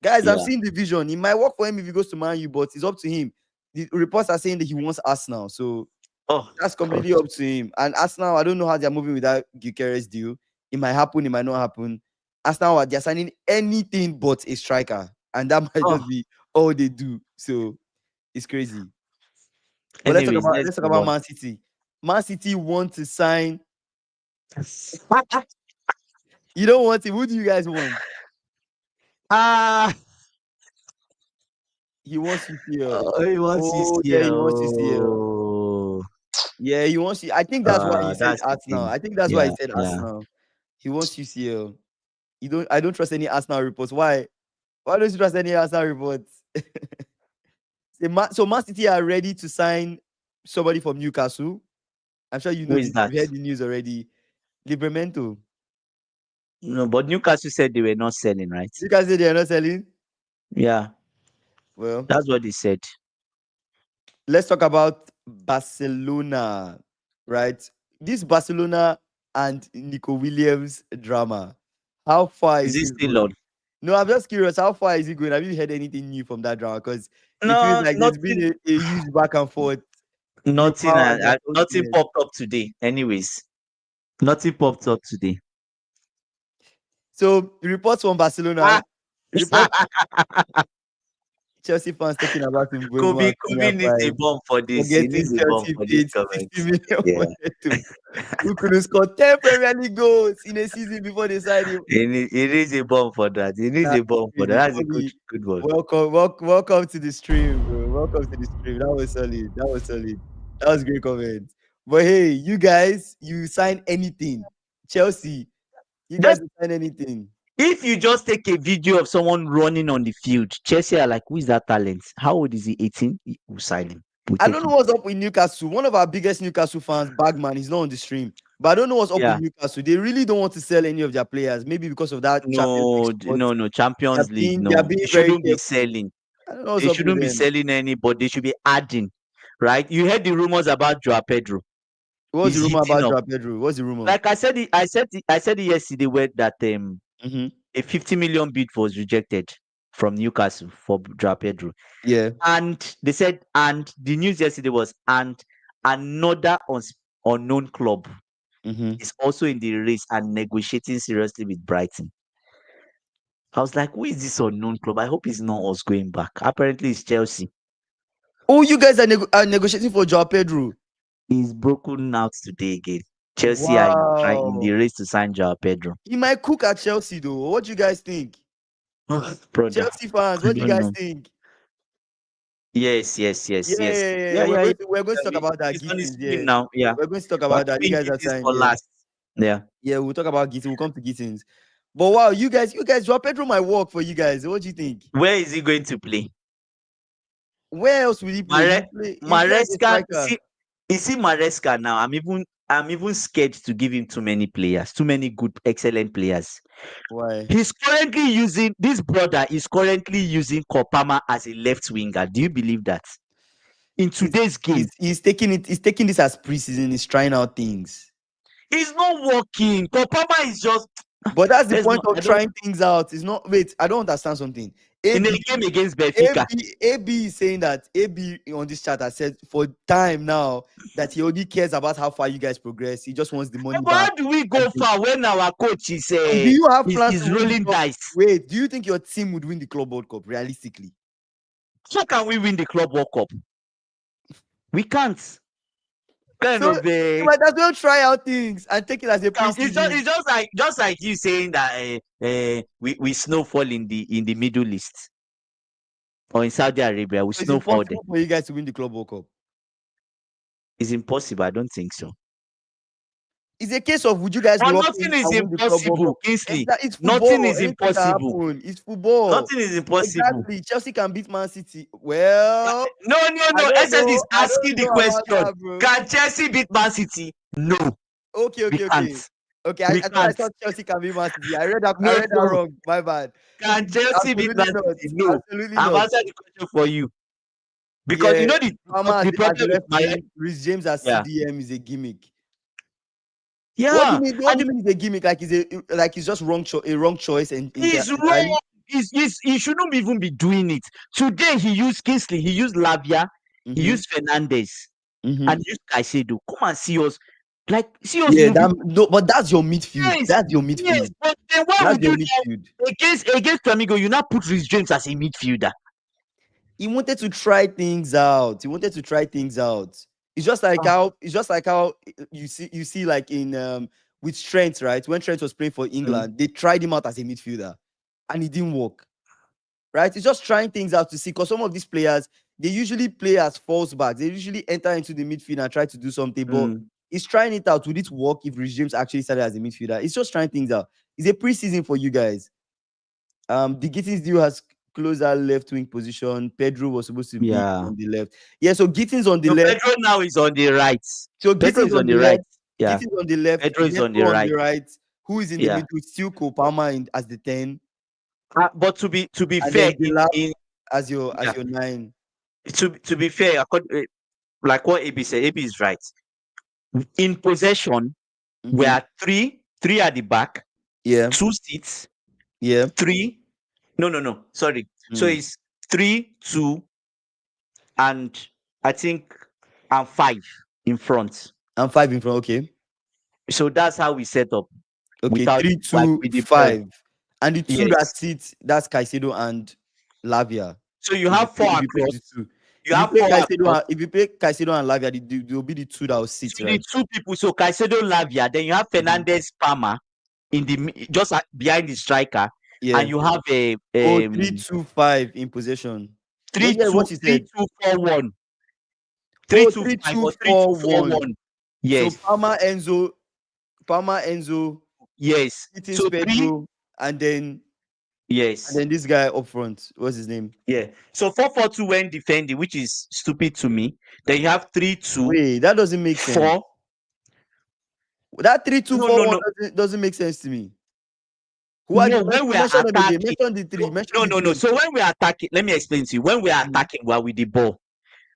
Guys, I'm Yeah. seeing the vision. It might work for him if he goes to Man U, but it's up to him. The reports are saying that he wants Arsenal, so Oh, that's God. completely up to him. And Arsenal, I don't know how they're moving with that Gyökeres deal. It might happen, it might not happen. Arsenal, they're signing anything but a striker, and that might Oh. just be all they do. So it's crazy. But Anyways, let's let's talk move about on. Man City. Man City want to sign. You don't want him. Who do you guys want? Ah, He wants UCL. he wants Oh yeah, he UCL. wants UCL. Oh, Yeah, he wants. I think that's why he said that's the Arsenal. thing. I think that's why Yeah, he said yeah. Arsenal. He wants UCL. You don't. I don't trust any Arsenal reports. Why? Why don't you trust any Arsenal reports? So Man City are ready to sign somebody from Newcastle. I'm sure you Who know is this. that? You heard the news already. Livramento. No, but Newcastle said they were not selling, right? Newcastle they are not selling. Yeah, Well, that's what they said. let's talk about Barcelona, right? This Barcelona and Nico Williams drama. How far Is is it this still on? going? No, I'm just curious. How far is it going? Have you heard anything new from that drama? Because it feels No, like there's been nothing. a huge back and forth. Nothing. Neymar and their Nothing closeness. popped up today. Anyways, nothing popped up today. So reports from Ah, Barcelona, report Chelsea fans talking about Mbeumo Kobe, and Kobe senior needs a price bomb for for this. He getting needs a bomb Chelsea for this paid 60 comment. million for Yeah, Neto, who couldn't score 10 Premier League goals in a season before they signed him. he needs a bomb for that. He needs Nah, a bomb for that. really, That's a Bobby, good one. welcome to the stream, bro. Welcome to the stream. That was solid. That was solid. That was great comment. But hey, you guys, you sign anything. Chelsea, you guys Just will sign anything. if you just take a video of someone running on the field, Chelsea are like, who is that talent? How old is he? 18? We'll sign him. We I take don't know him. what's up with Newcastle. One of our biggest Newcastle fans, Bagman, he's not on the stream. But I don't know what's up with Yeah. Newcastle. They really don't want to sell any of their players. Maybe because of that Champions League No, spot. no. Champions League, They are no. being They very shouldn't be careful. selling. I don't know what's They up with shouldn't be them. selling anybody. They should be adding, right? You heard the rumors about Joao Pedro. What's the He's rumor heating about up. Joao Pedro? What's the rumor? Like I said it yesterday where that Mm-hmm. a 50 million bid was rejected from Newcastle for Joao Pedro. Yeah. And they said, and the news yesterday was, and another unknown club Mm-hmm. is also in the race and negotiating seriously with Brighton. I was like, who is this unknown club? I hope it's not us going back. Apparently, it's Chelsea. Oh, you guys are negotiating for Joao Pedro. He's broken out today again. Chelsea are in the Wow. race to sign Joao Pedro. He might cook at Chelsea though. What do you guys think? Brother, Chelsea fans, I what do you don't guys know. think? Yes, yes, Yeah, yes, yeah, yes. yeah, yeah, yeah. Yeah, yeah, yeah. We're going to Yeah, talk about that. he's on his Gittins, stream yeah. now. Yeah. We're going to talk We're about that. You keeping guys are Gittins signed, for yeah. last. Yeah. Yeah, we'll talk about Gittins. We'll come to Gittins. But wow, you guys, Joao Pedro might work for you guys. What do you think? Where is he going to play? Where else will he play? Mare- He'll play as a Maresca, striker. you see Maresca now. I'm even scared to give him too many players, too many good, excellent players. Why? He's currently using this brother is currently using Kopama as a left winger. Do you believe that? In He's, today's game, he's taking this as preseason. He's trying out things. it's not working. Kopama is just But that's the there's point no of I don't trying things out. It's not wait, I don't understand something. in a AB game against Benfica. AB is saying that AB on this chat has said for time now that he only cares about how far you guys progress. He just wants the money But back. how do we And go far when our coach is so do you have plans to is win the rolling club? dice? Wait, do you think your team would win the Club World Cup realistically? How can we win the Club World Cup? We can't. Kind So of you might as well try out things and take it as a preseason. it's just like you saying that we snowfall in the Middle East or in Saudi Arabia. We So it's snowfall there. impossible for you guys to win the Club World Cup. It's impossible. I don't think so. It's a case of would you guys But walk in nothing is and win the Club World Cup? impossible, Kingsley. It's Nothing football. is Anything can impossible. happen. It's football. Nothing is impossible. Exactly. Chelsea can beat Man City. Well, No. SS is I don't asking the know about question. that, bro. Can Chelsea beat Man City? No, we can't. Okay. We I thought I can't. thought Chelsea can beat Man City. I read that No. wrong. My bad. Can Chelsea beat Absolutely Man not. City? No. Absolutely I've not. answered the question for you. Because Yeah. you know Mama the as a problem with left wing, Rhys James as yeah. CDM is a gimmick. What do you Yeah. mean? What do you mean is a gimmick? Like it's just a wrong choice He's entirely. wrong. He shouldn't even be doing it. Today he used Kingsley, he used Lavia, he Mm-hmm. used Fernandez, Mm-hmm. and used Caicedo. Come and see us. Like see us Yeah, moving. but that's your midfield. Yes, That's your yes. midfield. But then why That's would your you midfield. now against Flamengo, you now put Rhys James as a midfielder? He wanted to try things out. Ah. It's just like how you see like in with Trent, right? When Trent was playing for Mm. England, they tried him out as a midfielder and it didn't work. Right? It's just trying things out to see because some of these players they usually play as false backs. They usually enter into the midfield and try to do something, but Mm. He's trying it out. Would it work if Rich James actually started as a midfielder? He's just trying things out. It's a preseason for you guys. The Gittins deal has closer left wing position. Pedro was supposed to be Yeah. on the left. Yeah, so Gittins on the So left. Pedro now is on the right. So Pedro Gittins is on on the the right. left. Yeah. Gittins on the left. Pedro is on the Neto on the right. right. Who is in the Yeah. middle? Still Kopama as the 10, But to be and then fair, Delap in as yeah, your 9. to be fair, like what AB said, AB is right. In possession, we Mm-hmm. are three at the back, Yeah, 2 seats, yeah. three. No. Sorry. So Mm. it's 3, 2, and I think and 5 in front. And 5 in front. Okay. So that's how we set up Okay. without Three, like two, with the ball. 5. And the two that Yes. sit, that's Caicedo and Lavia. So you have four If you play the across. two. You have four across. If you play Caicedo and Lavia, they'll be the two that will sit, So the right? two people. So Caicedo, Lavia. Then you have Mhm. Fernandez, Palmer in just behind the striker, and Yeah. you have a Oh, 3-2-5 in possession. Yeah, three yeah, two what you three said. two four one. Three Oh, two three five two or three four two four one. one. So Yes. Palma, Enzo, Yes. Gittins, So three. Pedro, and Yes. then this guy up front. What's his name? Yeah. So 4-4-2 when defending, which is stupid to me. Then you have 3-2, Wait, that doesn't make sense. 4. That 3-2-4-1 No, no, no. doesn't make sense to me. Who are No, when we are mention them again? attacking. Mention the three. Mention No, the no, no. three. So when we are attacking, let me explain to you. When we are Mhm. attacking, we are with the ball.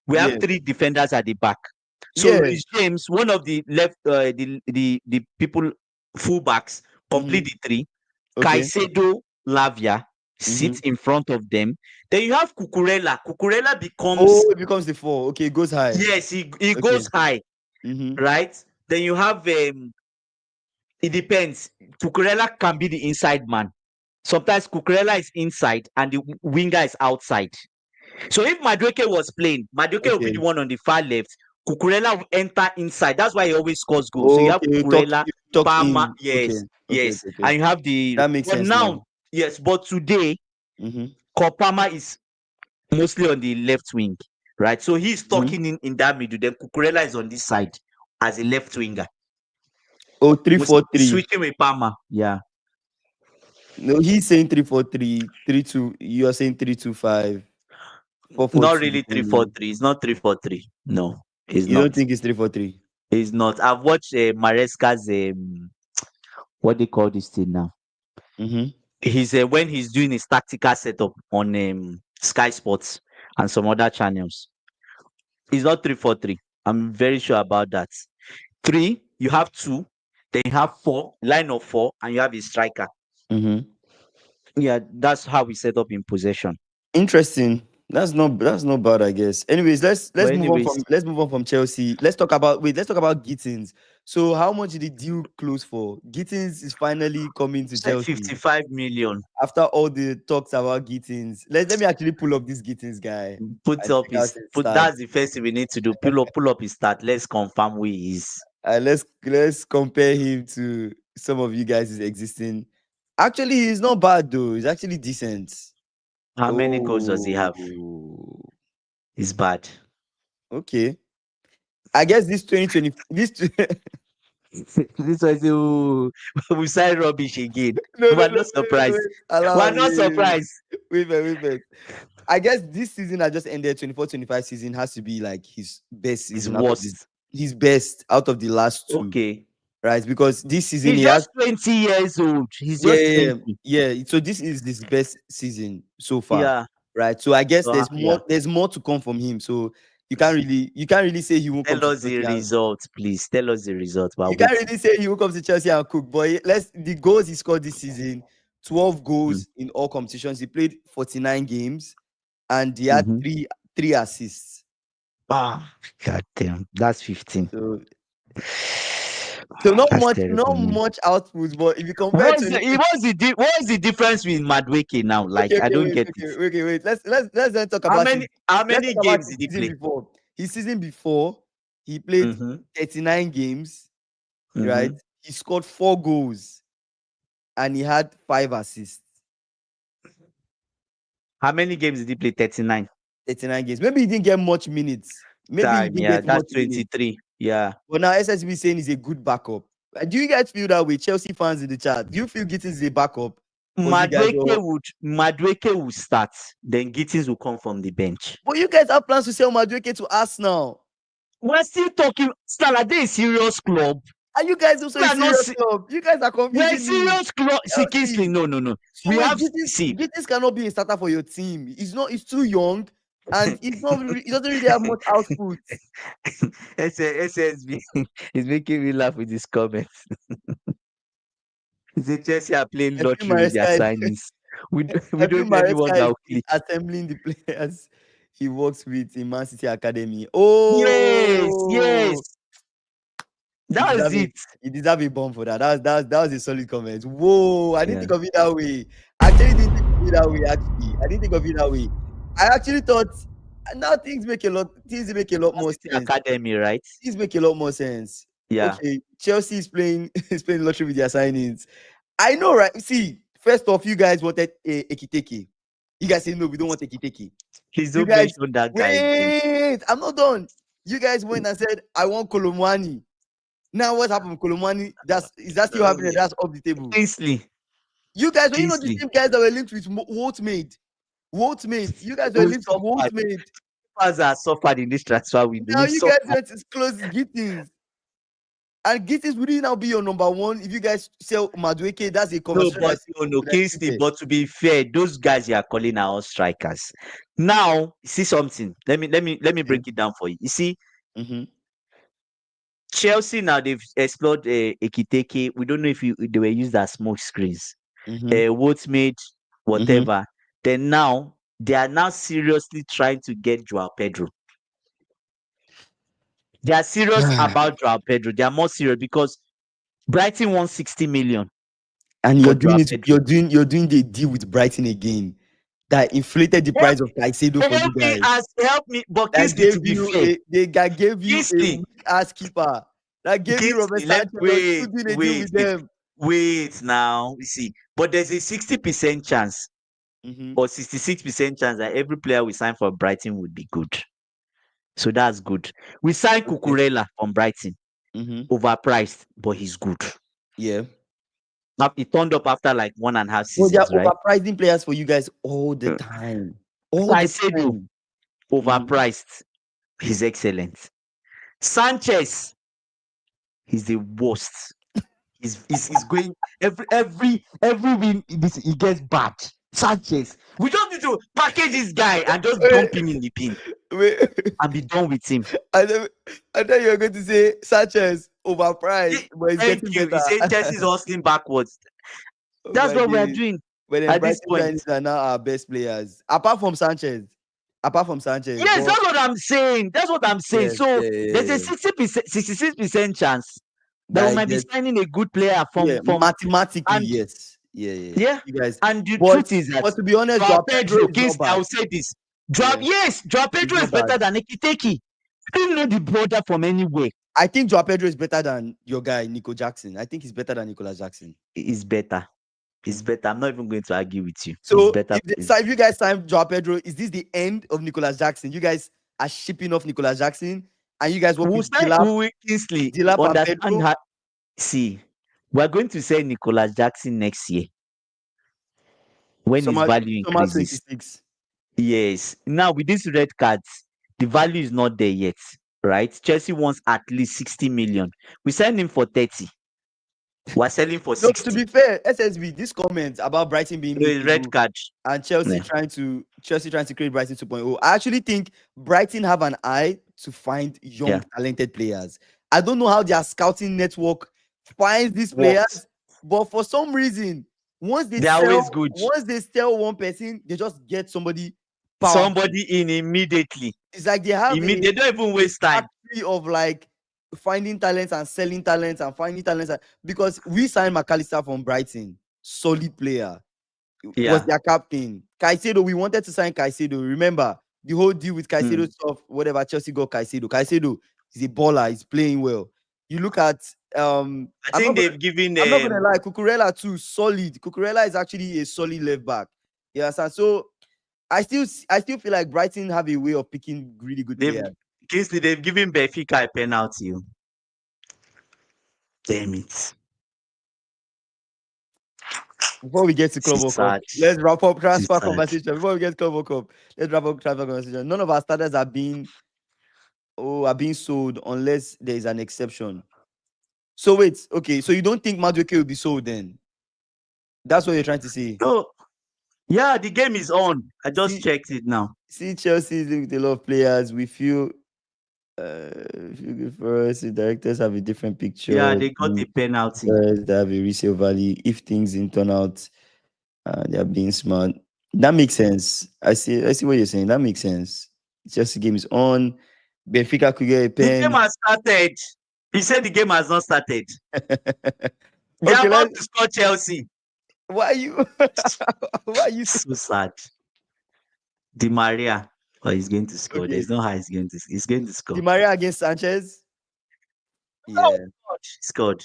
We have Yeah. 3 defenders at the back. So Yeah. Rich James, one of the left, the people fullbacks, complete Mm-hmm. the 3. Okay. Caicedo, Lavia Mm-hmm. sits in front of them. Then you have Cucurella. Cucurella becomes Oh, it becomes the 4. Okay, it goes high. yes, he Okay. goes high, Mm-hmm. right? Then you have it depends. Cucurella can be the inside man. Sometimes Cucurella is inside and the winger is outside. So if Madueke was playing, Madueke will be the Okay. one on the far left. Cucurella will enter inside. That's why he always scores goals. So you have Okay, Cucurella, you tucked Palmer, in. Okay. yes, Okay, yes, okay, okay. and you have the. That makes But sense now. now, yes, but today, Mm-hmm. Palmer is mostly on the left wing, right? So he's Mm-hmm. talking in that middle. Then Cucurella is on this side as a left winger. Oh, three We're four three. switching with Palmer. Yeah. No, he's saying 3-4-3, 3-2. You are saying 3-2-5, 4 4 Not 2 really 3-4-3. defending. It's not 3-4-3. No, it's You don't not. think it's 3-4-3? It's not. I've watched Maresca's what they call this thing now. Mm-hmm. He's when he's doing his tactical setup on Sky Sports and some other channels. It's not 3-4-3. I'm very sure about that. 3, you have 2, then you have 4, line of 4, and you have a striker. Mm-hmm. Yeah, that's how we set up in possession. Interesting. That's not bad, I guess. Anyways, But anyways, let's move on from Chelsea. Let's talk about Gittins. So how much did the deal close for? Gittins is finally coming to said Chelsea 55 million. after all the talks about Gittins. Let me actually pull up this Gittins guy Put and up check out his his put. stats. That's the first thing we need to do. Pull up his start. Let's confirm who he is. Let's compare him to some of you guys' existing. Actually, he's not bad though. He's actually decent. How many goals does he have? Oh, He's bad. okay. I guess this 2020 This was we signed rubbish again. no, no, We're no, not wait, surprised. wait. Allow We're me. not surprised. Wait. I guess this season I just ended 24-25 season has to be like his best It's season out of worst. his best out of the last 2, Okay. right? Because this season He's he has just 20 years old. He's yeah, just yeah, 20. yeah. So this is his best season so far, Yeah. right? So I guess Yeah. there's more to come from him. So you can't really say he won't come Tell to us the Chelsea and results, please. Tell us the results. We're you can't waiting. really say he will come to Chelsea and cook. But the goals he scored this season, 12 Mm. goals in all competitions. He played 49 games and he had Mhm. three assists. Ah, God damn. That's 15. So not That's much, terrible, man. output. But if you compare 20, What's the difference with Madueke now? Like, I don't get it. wait. Let's then talk How about many how let's many talk about games did he play? His season before, he played Mm-hmm. 39 games, right? Mm-hmm. He scored 4 goals and he had 5 assists. How many games did he play? 39 39 games. Maybe he didn't get much minutes. time. Yeah, that's Minutes. 23. Yeah. But now SSB is saying he's a good backup. Do you guys feel that way? Chelsea fans in the chat, do you feel Gittins is a backup for you guys? Madueke would start, then Gittins will come from the bench. But you guys have plans to sell Madueke to Arsenal. We're still talking. Stella, they a serious club. Are you guys also We a are not. serious club? You guys are We're a confusing me. serious club. See, Kingsley, Chelsea. no. So We wait, have see. Gittins cannot be a starter for your team. He's not. He's too young, and he's not. He doesn't really have much output. SSB is making me laugh with his comments. He said Chelsea are playing I feel lottery with their Maresca. signings. We I feel don't know anyone that Maresca will is click. assembling the players he works with in Man City Academy. Yes, Oh, yes. That is it. you deserve a bomb for that. That was a solid comment. Whoa, I didn't Yeah. think of it that way. I actually didn't think of it that way. Actually, I didn't think of it that way. I actually thought now things make a lot Man more City sense. Academy, right? Things make a lot more sense. Yeah. Okay, Chelsea is playing is playing lottery with their signings. I know, right? See, first off, you guys wanted Ekiteke. You guys say no, we don't want Ekiteke. Please You don't guys mention that guy again. wait. I'm not done. You guys went and said I want Kolomwani. Now what happened, Kolomwani? Is that still happening? That's off the table. Kingsley. You guys were you not the Kingsley. same guys that were linked with Woltmade? Woltmade. You guys were We linked with suffered. Woltmade. Us are suffered in this transfer window. Now We you guys suffered. went to close Gittins. And Gittins will now be your number one if you guys sell Madueke. That's a No, conversation. but no, Kingsley. But to be fair, those guys you are calling are all strikers. Now, see something. Let me break it down for you. You see, Mm-hmm. Chelsea now they've explored Ekiteke. We don't know if they were used as smoke screens. Mm-hmm. What's made Mm-hmm. whatever. Then now they are now seriously trying to get Joao Pedro. They are serious about Joao Pedro. They are more serious because Brighton wants 60 million And for you're Joao doing it. Pedro. You're doing the deal with Brighton again. That inflated the Help, price of Caicedo for you guys. help me. But That Kingsley, gave to be you fair, a Kingsley, weak ass keeper. That gave you Robert Kingsley, let Sanchez. You're still wait, doing a deal wait, with wait, them. wait. Now you see, but there's a 60% chance Mm-hmm. or 66% chance that every player we sign for Brighton would be good. So that's good. We signed Okay. Cucurella from Brighton, Mm-hmm. overpriced, but he's good. Yeah. Now he turned up after like 1.5 Well, they're seasons, right? overpricing players for you guys all the time. All the Caicedo, time. Mm-hmm. overpriced. He's excellent. Sanchez, he's the worst. He's going every win he gets bad. Sanchez, we just need to package this guy and just dump him in the bin Wait, and be done with him. I thought you were going to say Sanchez overpriced, Ye- but it's Thank getting you. He better. said Chelsea's hustling backwards. Oh That's my what we are days. doing But then at this Brighton point. signings are now our best players. Apart from Sanchez. Apart from Sanchez. Yes, But that's what I'm saying. That's what I'm saying. yes, So yeah, yeah, there's a yeah. 60%, 66% chance that we That might be gets signing a good player yeah, from mathematically, and yes. Yeah, yeah, yeah. yeah. You guys. And the But truth is that to be honest, Joao Joao Pedro Pedro, is not Kingsley, I bad. will say this. Yeah, Joao he's Pedro not is better bad. than Ekiteki. I don't know the brother from anywhere. I think Joao Pedro is better than your guy, Nico Jackson. I think he's better than Nicolas Jackson. He's better. He's Mhm. better. I'm not even going to argue with you. He's So better. if you guys sign Joao Pedro, is this the end of Nicolas Jackson? You guys are shipping off Nicolas Jackson and you guys work We'll with start, we will Kingsley Dilap and understand Pedro. how. See, we're going to sell Nicolas Jackson next year when his value Summer increases. 26. Yes. Now with these red cards, the value is not there yet, right? Chelsea wants at least 60 million. We signed him for 30. We're selling for No, to 60. be fair, SSB, this comment about Brighton being No, it's red mid-table card. and Chelsea Yeah. trying to create Brighton 2.0. I actually think Brighton have an eye to find young, Yeah. talented players. I don't know how their scouting network finds these What? players, but for some reason, They're always good. once they sell one person, they just get somebody powerful. Somebody in immediately. It's like they have They don't even waste time. factory of like finding talents and selling talents and finding talents because we signed McAllister from Brighton, solid player, was Yeah. their captain. Caicedo, we wanted to sign Caicedo. Remember the whole deal with Caicedo Mm. stuff, whatever. Chelsea got Caicedo. Caicedo is a baller, he's playing well. You look at I think they've given I'm not gonna lie, Cucurella too, solid. Cucurella is actually a solid left back. Yeah, so I still feel like Brighton have a way of picking really good they've players. Kingsley, they've given Benfica a penalty. Damn it. Before we get to This Club is World Cup, sad. let's wrap up This is transfer sad. conversation. Before we get to Club World Cup, let's wrap up transfer conversation. None of our starters are being sold unless there is an exception. So wait, okay. So you don't think Madueke will be sold then? That's what you're trying to say. No, yeah, the game is on. I just See, checked it now. Chelsea with a lot of players. We feel good for us. The directors have a different Yeah, picture. they got a penalty. They have a resale value. If things didn't turn out, they are being smart. That makes sense. I see what you're saying. That makes sense. Chelsea game is on. Benfica could get a The game pen. has started. He said the game has not started. They're Okay, about to score Chelsea. why are you why are you saying So sad. Di Maria. Oh, he's going to score. okay? There's no how he's going to Di score. Maria against Sanchez? Oh, Yeah, he scored.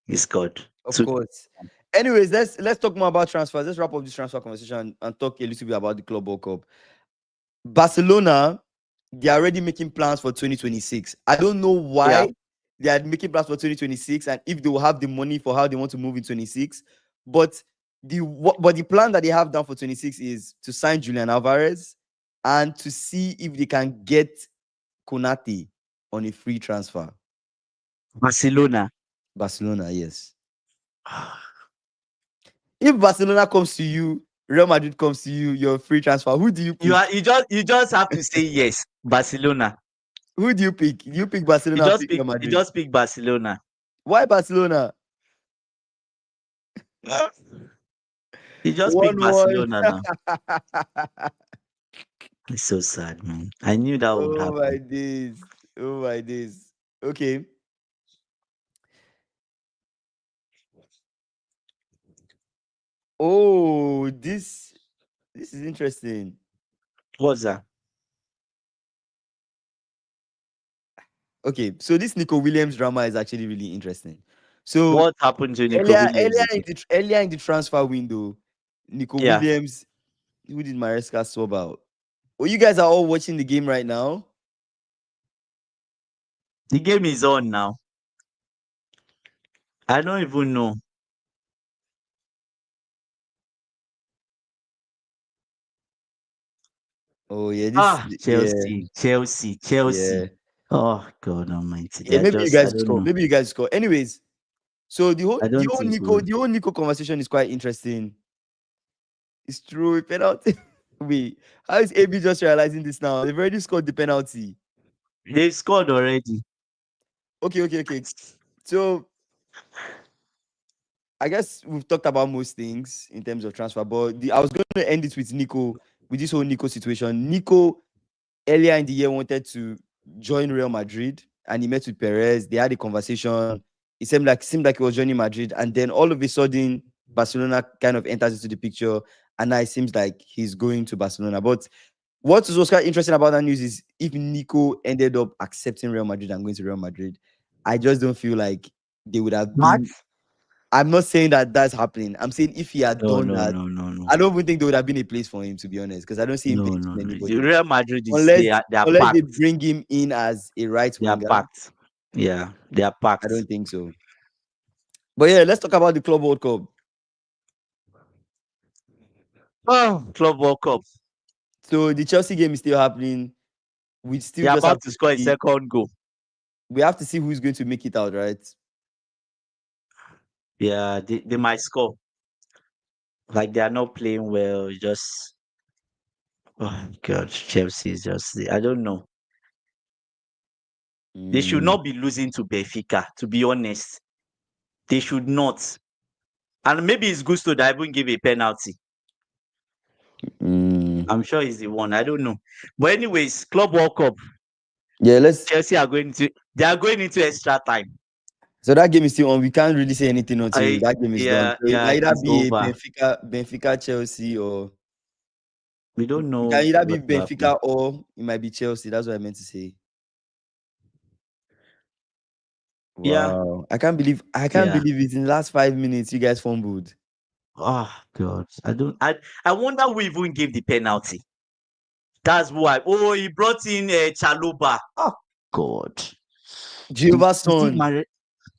He scored. of Two. course. Anyways, let's talk more about transfers. Let's wrap up this transfer conversation and talk a little bit about the Club World Cup. Barcelona, they are already making plans for 2026. I don't know Yeah. why they are making plans for 2026 and if they will have the money for how they want to move in 26. But the plan that they have done for 26 is to sign Julian Alvarez and to see if they can get Konate on a free transfer. Barcelona. Barcelona, yes. If Barcelona comes to you, Real Madrid comes to you, your free transfer, who do you pick? You just have to say yes. Barcelona. Who do you pick? Do you pick Barcelona or pick Real You Madrid? just pick Barcelona. Why Barcelona? You just pick 1-1. Barcelona now. It's so sad, man. I knew that would Oh my happen. days. Oh my days. Okay. Oh, this is interesting. What's that? Okay, so this Nico Williams drama is actually really interesting. So What happened to Nico Williams? earlier in the transfer window, Nico Yeah, Williams, who did Maresca swap out? Oh, you guys are all watching the game right now. the game is on now. I don't even know. Oh yeah, yeah, Chelsea. yeah. Oh God Almighty! Yeah, They're maybe you just I guys don't score. know. Maybe you guys score. Anyways, so I don't think we. The whole Nico conversation is quite interesting. It's true. Penalty. Wait, how is AB just realizing this now? They've already scored the penalty. They scored already. Okay. So I guess we've talked about most things in terms of transfer, but I was going to end it with Nico, with this whole Nico situation. Nico earlier in the year wanted to join Real Madrid and he met with Perez. They had a conversation. It seemed like he was joining Madrid, and then all of a sudden, Barcelona kind of enters into the picture, and now it seems like he's going to Barcelona. But what is also interesting about that news is if Nico ended up accepting Real Madrid and going to Real Madrid, I just don't feel like they would have What? been. I'm not saying that that's happening. I'm saying if he had No, done no, that, no, no, no, I don't even think there would have been a place for him, to be honest, because I don't see him no, benching no, no. The anybody Real Madrid is unless they are they packed. bring him in as a right They are winger. packed. Yeah, they are I packed. don't think so. But yeah, let's talk about the Club World Cup. Oh, Club World Cup. So the Chelsea game is still happening. We still They are just have about to to score a see. second goal. We have to see who's going to make it out, right? Yeah, they might score. Like they are not playing well. Just oh God, Chelsea is just I don't know. They should Mm, not be losing to Benfica, to be honest. They should not. And maybe it's Gusto that even give a penalty. mm. I'm sure he's the one. I don't know. But anyways, Club World Cup. Yeah, let's. Chelsea are going to they are going into extra time. So that game is still on. We can't really say anything until I that game is done. yeah, So it yeah, might it either is be a over. Benfica, Chelsea, or We don't it can know either be what will happen. Benfica or it might be Chelsea. That's what I meant to say. Yeah, Wow, I can't yeah. believe it. In the last 5 minutes, you guys fumbled. Oh God. I wonder who even gave the penalty. That's why. Oh, he brought in Chaluba. Oh, God. Jehovah's Is it son.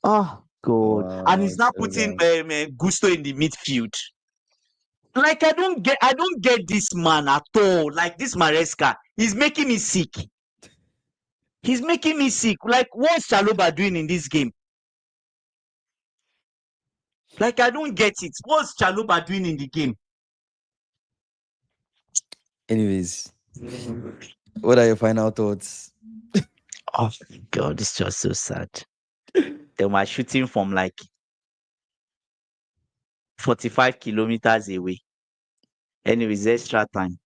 Oh God. And Wow, he's now putting Jehovah. Gusto in the midfield. Like I don't get this man at all. Like this Maresca, he's making me sick. He's making me sick. Like what's Chaloba doing in this game? Like I don't get it. What's Chaloba doing in the game? Anyways, what are your final thoughts? Oh God, it's just so sad. They were shooting from like 45 kilometers away. Anyways, extra time.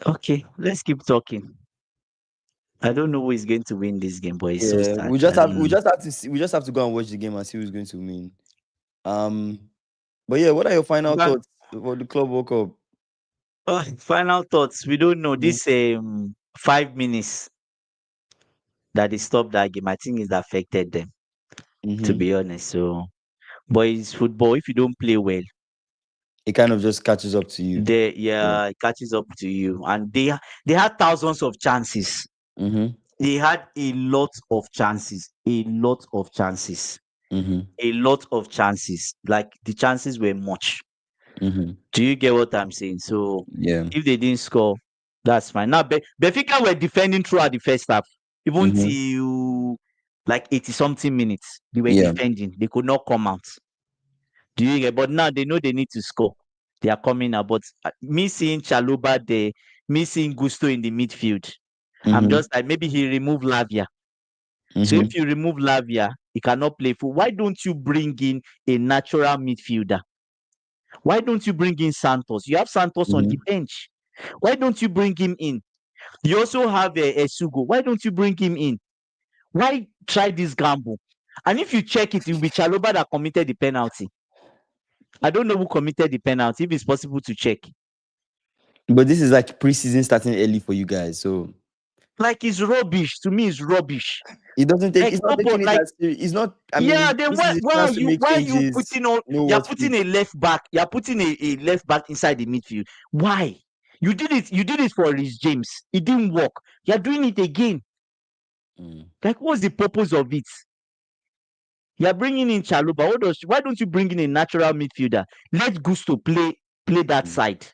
Okay, let's keep talking. I don't know who is going to win this game, but it's so Yeah, sad. we just I have don't we know. just have to see, we just have to go and watch the game and see who's going to win. Um, but yeah, what are your final But thoughts for the Club World Cup? final thoughts. We don't know. Mhm, This 5 minutes that they stopped that game, I think it affected them, to mhm. be honest. So, but it's football. If you don't play well, It kind of just catches up to you. Yeah. it catches up to you. And they had thousands of chances. Mhm. They had a lot of chances. A lot of chances. Mhm. A lot of chances. Like the chances were much. Mhm. Do you get what I'm saying? So Yeah. if they didn't score, that's fine. Now Benfica were defending throughout the first half, even Mhm. till like 80 something minutes. They were Yeah. defending. They could not come out. Do you get? But now they know they need to score. They are coming out. But me seeing Chaluba there, me seeing Gusto in the midfield, I'm Mhm. just like maybe he removed Lavia. So if Mhm. you remove Lavia, he cannot play full. Why don't you bring in a natural midfielder? Why don't you bring in Santos? You have Santos on the Mhm. bench. Why don't you bring him in? You also have Esugo. Why don't you bring him in? Why try this gamble? And if you check it, it will be Chaloba that committed the penalty. I don't know who committed the penalty. If it's possible to check, But this is like preseason starting early for you guys, so like it's rubbish. To me, it's rubbish. it doesn't take. Like It's not taking nobody, it like as serious. It's not. I yeah. mean, Then this is a why chance to make are you changes. putting on? Know You're what putting a fits. left back. You're putting a left back inside the midfield. Why? You did it. You did it for Rhys James. It didn't work. You're doing it again. Mm. Like, what's the purpose of it? You're bringing in Chaluba. Why don't you bring in a natural midfielder? Let Gusto play that Mm. side.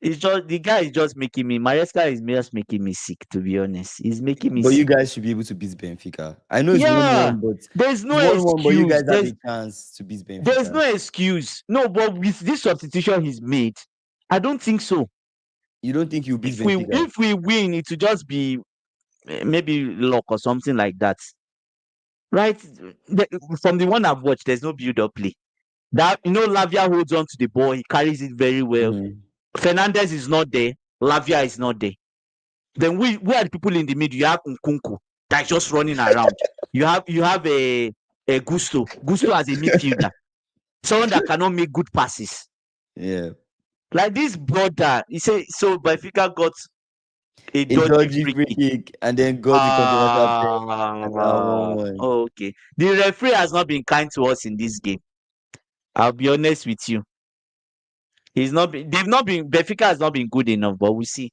It's just the guy is just making me. Maresca is just making me sick. To be honest, he's making me But you sick. guys should be able to beat Benfica. I know it's Yeah, 1-1, but there's it's no 1-1, but you excuse. guys have a chance to beat There's Benfica. no excuse. No, but with this substitution he's made, I don't think so. You don't think you beat Benfica? If we win, it will just be maybe luck or something like that, right? From the one I've watched, there's no build-up play. That Lavia holds on to the ball, he carries it very well. Mhm. Fernandez is not there, Lavia is not there. Then we are the people in the middle. You have Nkunku that's just running around. You have a Gusto as a midfielder, someone that cannot make good passes. Yeah. Like this brother, he said so. Benfica got a A dodgy dodgy free free kick. kick and then got the controversial pen and now 1-1. Okay. The referee has not been kind to us in this game. I'll be honest with you. He's not been, they've not been Benfica has not been good enough, but we'll see.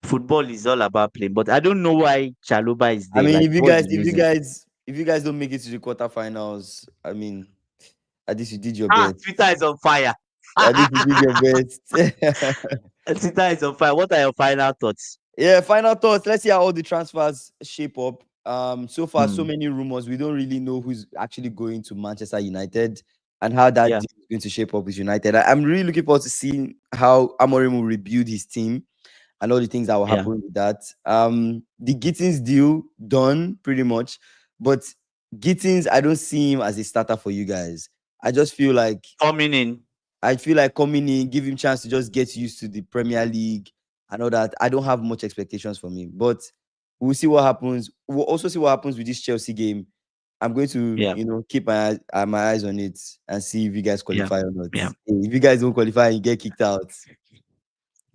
Football is all about playing, but I don't know why Chaluba is I there. mean, Like, if you what's guys, the if you reason? guys, if you guys don't make it to the quarterfinals, I mean, at least you did your best. Twitter is on fire. At least you did your best. Twitter is on fire. What are your final thoughts? Yeah, final thoughts. Let's see how all the transfers shape up. So far, so Hmm. many rumors. We don't really know who's actually going to Manchester United and how that Yeah, deal is going to shape up with United. I'm really looking forward to seeing how Amorim will rebuild his team and all the things that will yeah. happen with that. The Gittins deal done pretty much, but Gittins, I don't see him as a starter for you guys. I just feel like Coming in. coming in, give him chance to just get used to the Premier League and all that. I don't have much expectations from him, but we'll see what happens. We'll also see what happens with this Chelsea game. I'm going to, Yeah, keep my eyes on it and see if you guys yeah, qualify or not. yeah. If you guys don't qualify and you get kicked out,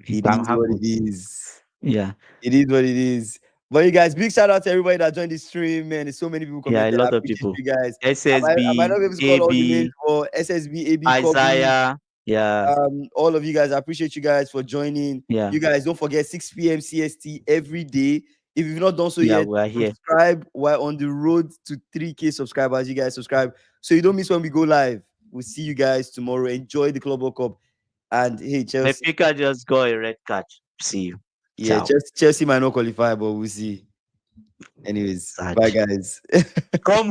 It it can is what it happen. is. Yeah, It is what it is. But you guys, big shout out to everybody that joined the stream, man. There's so many people yeah. A commented. I lot of appreciate people. you guys. I might SSB, not be able to call all the names AB, for SSB, AB, Kobe, Isaiah. Yeah. All of you guys, I appreciate you guys for joining. Yeah. You guys don't forget 6 p.m. CST every day. If you've not done so Yeah. yet, We are here. subscribe. We're on the road to 3K subscribers. You guys subscribe so you don't miss when we go live. We'll see you guys tomorrow. Enjoy the Club World Cup. And hey, Chelsea. Benfica just got a red card. See you. Yeah, Ciao. Chelsea might not qualify, but we'll see. Anyways, Sad. bye guys. Come home.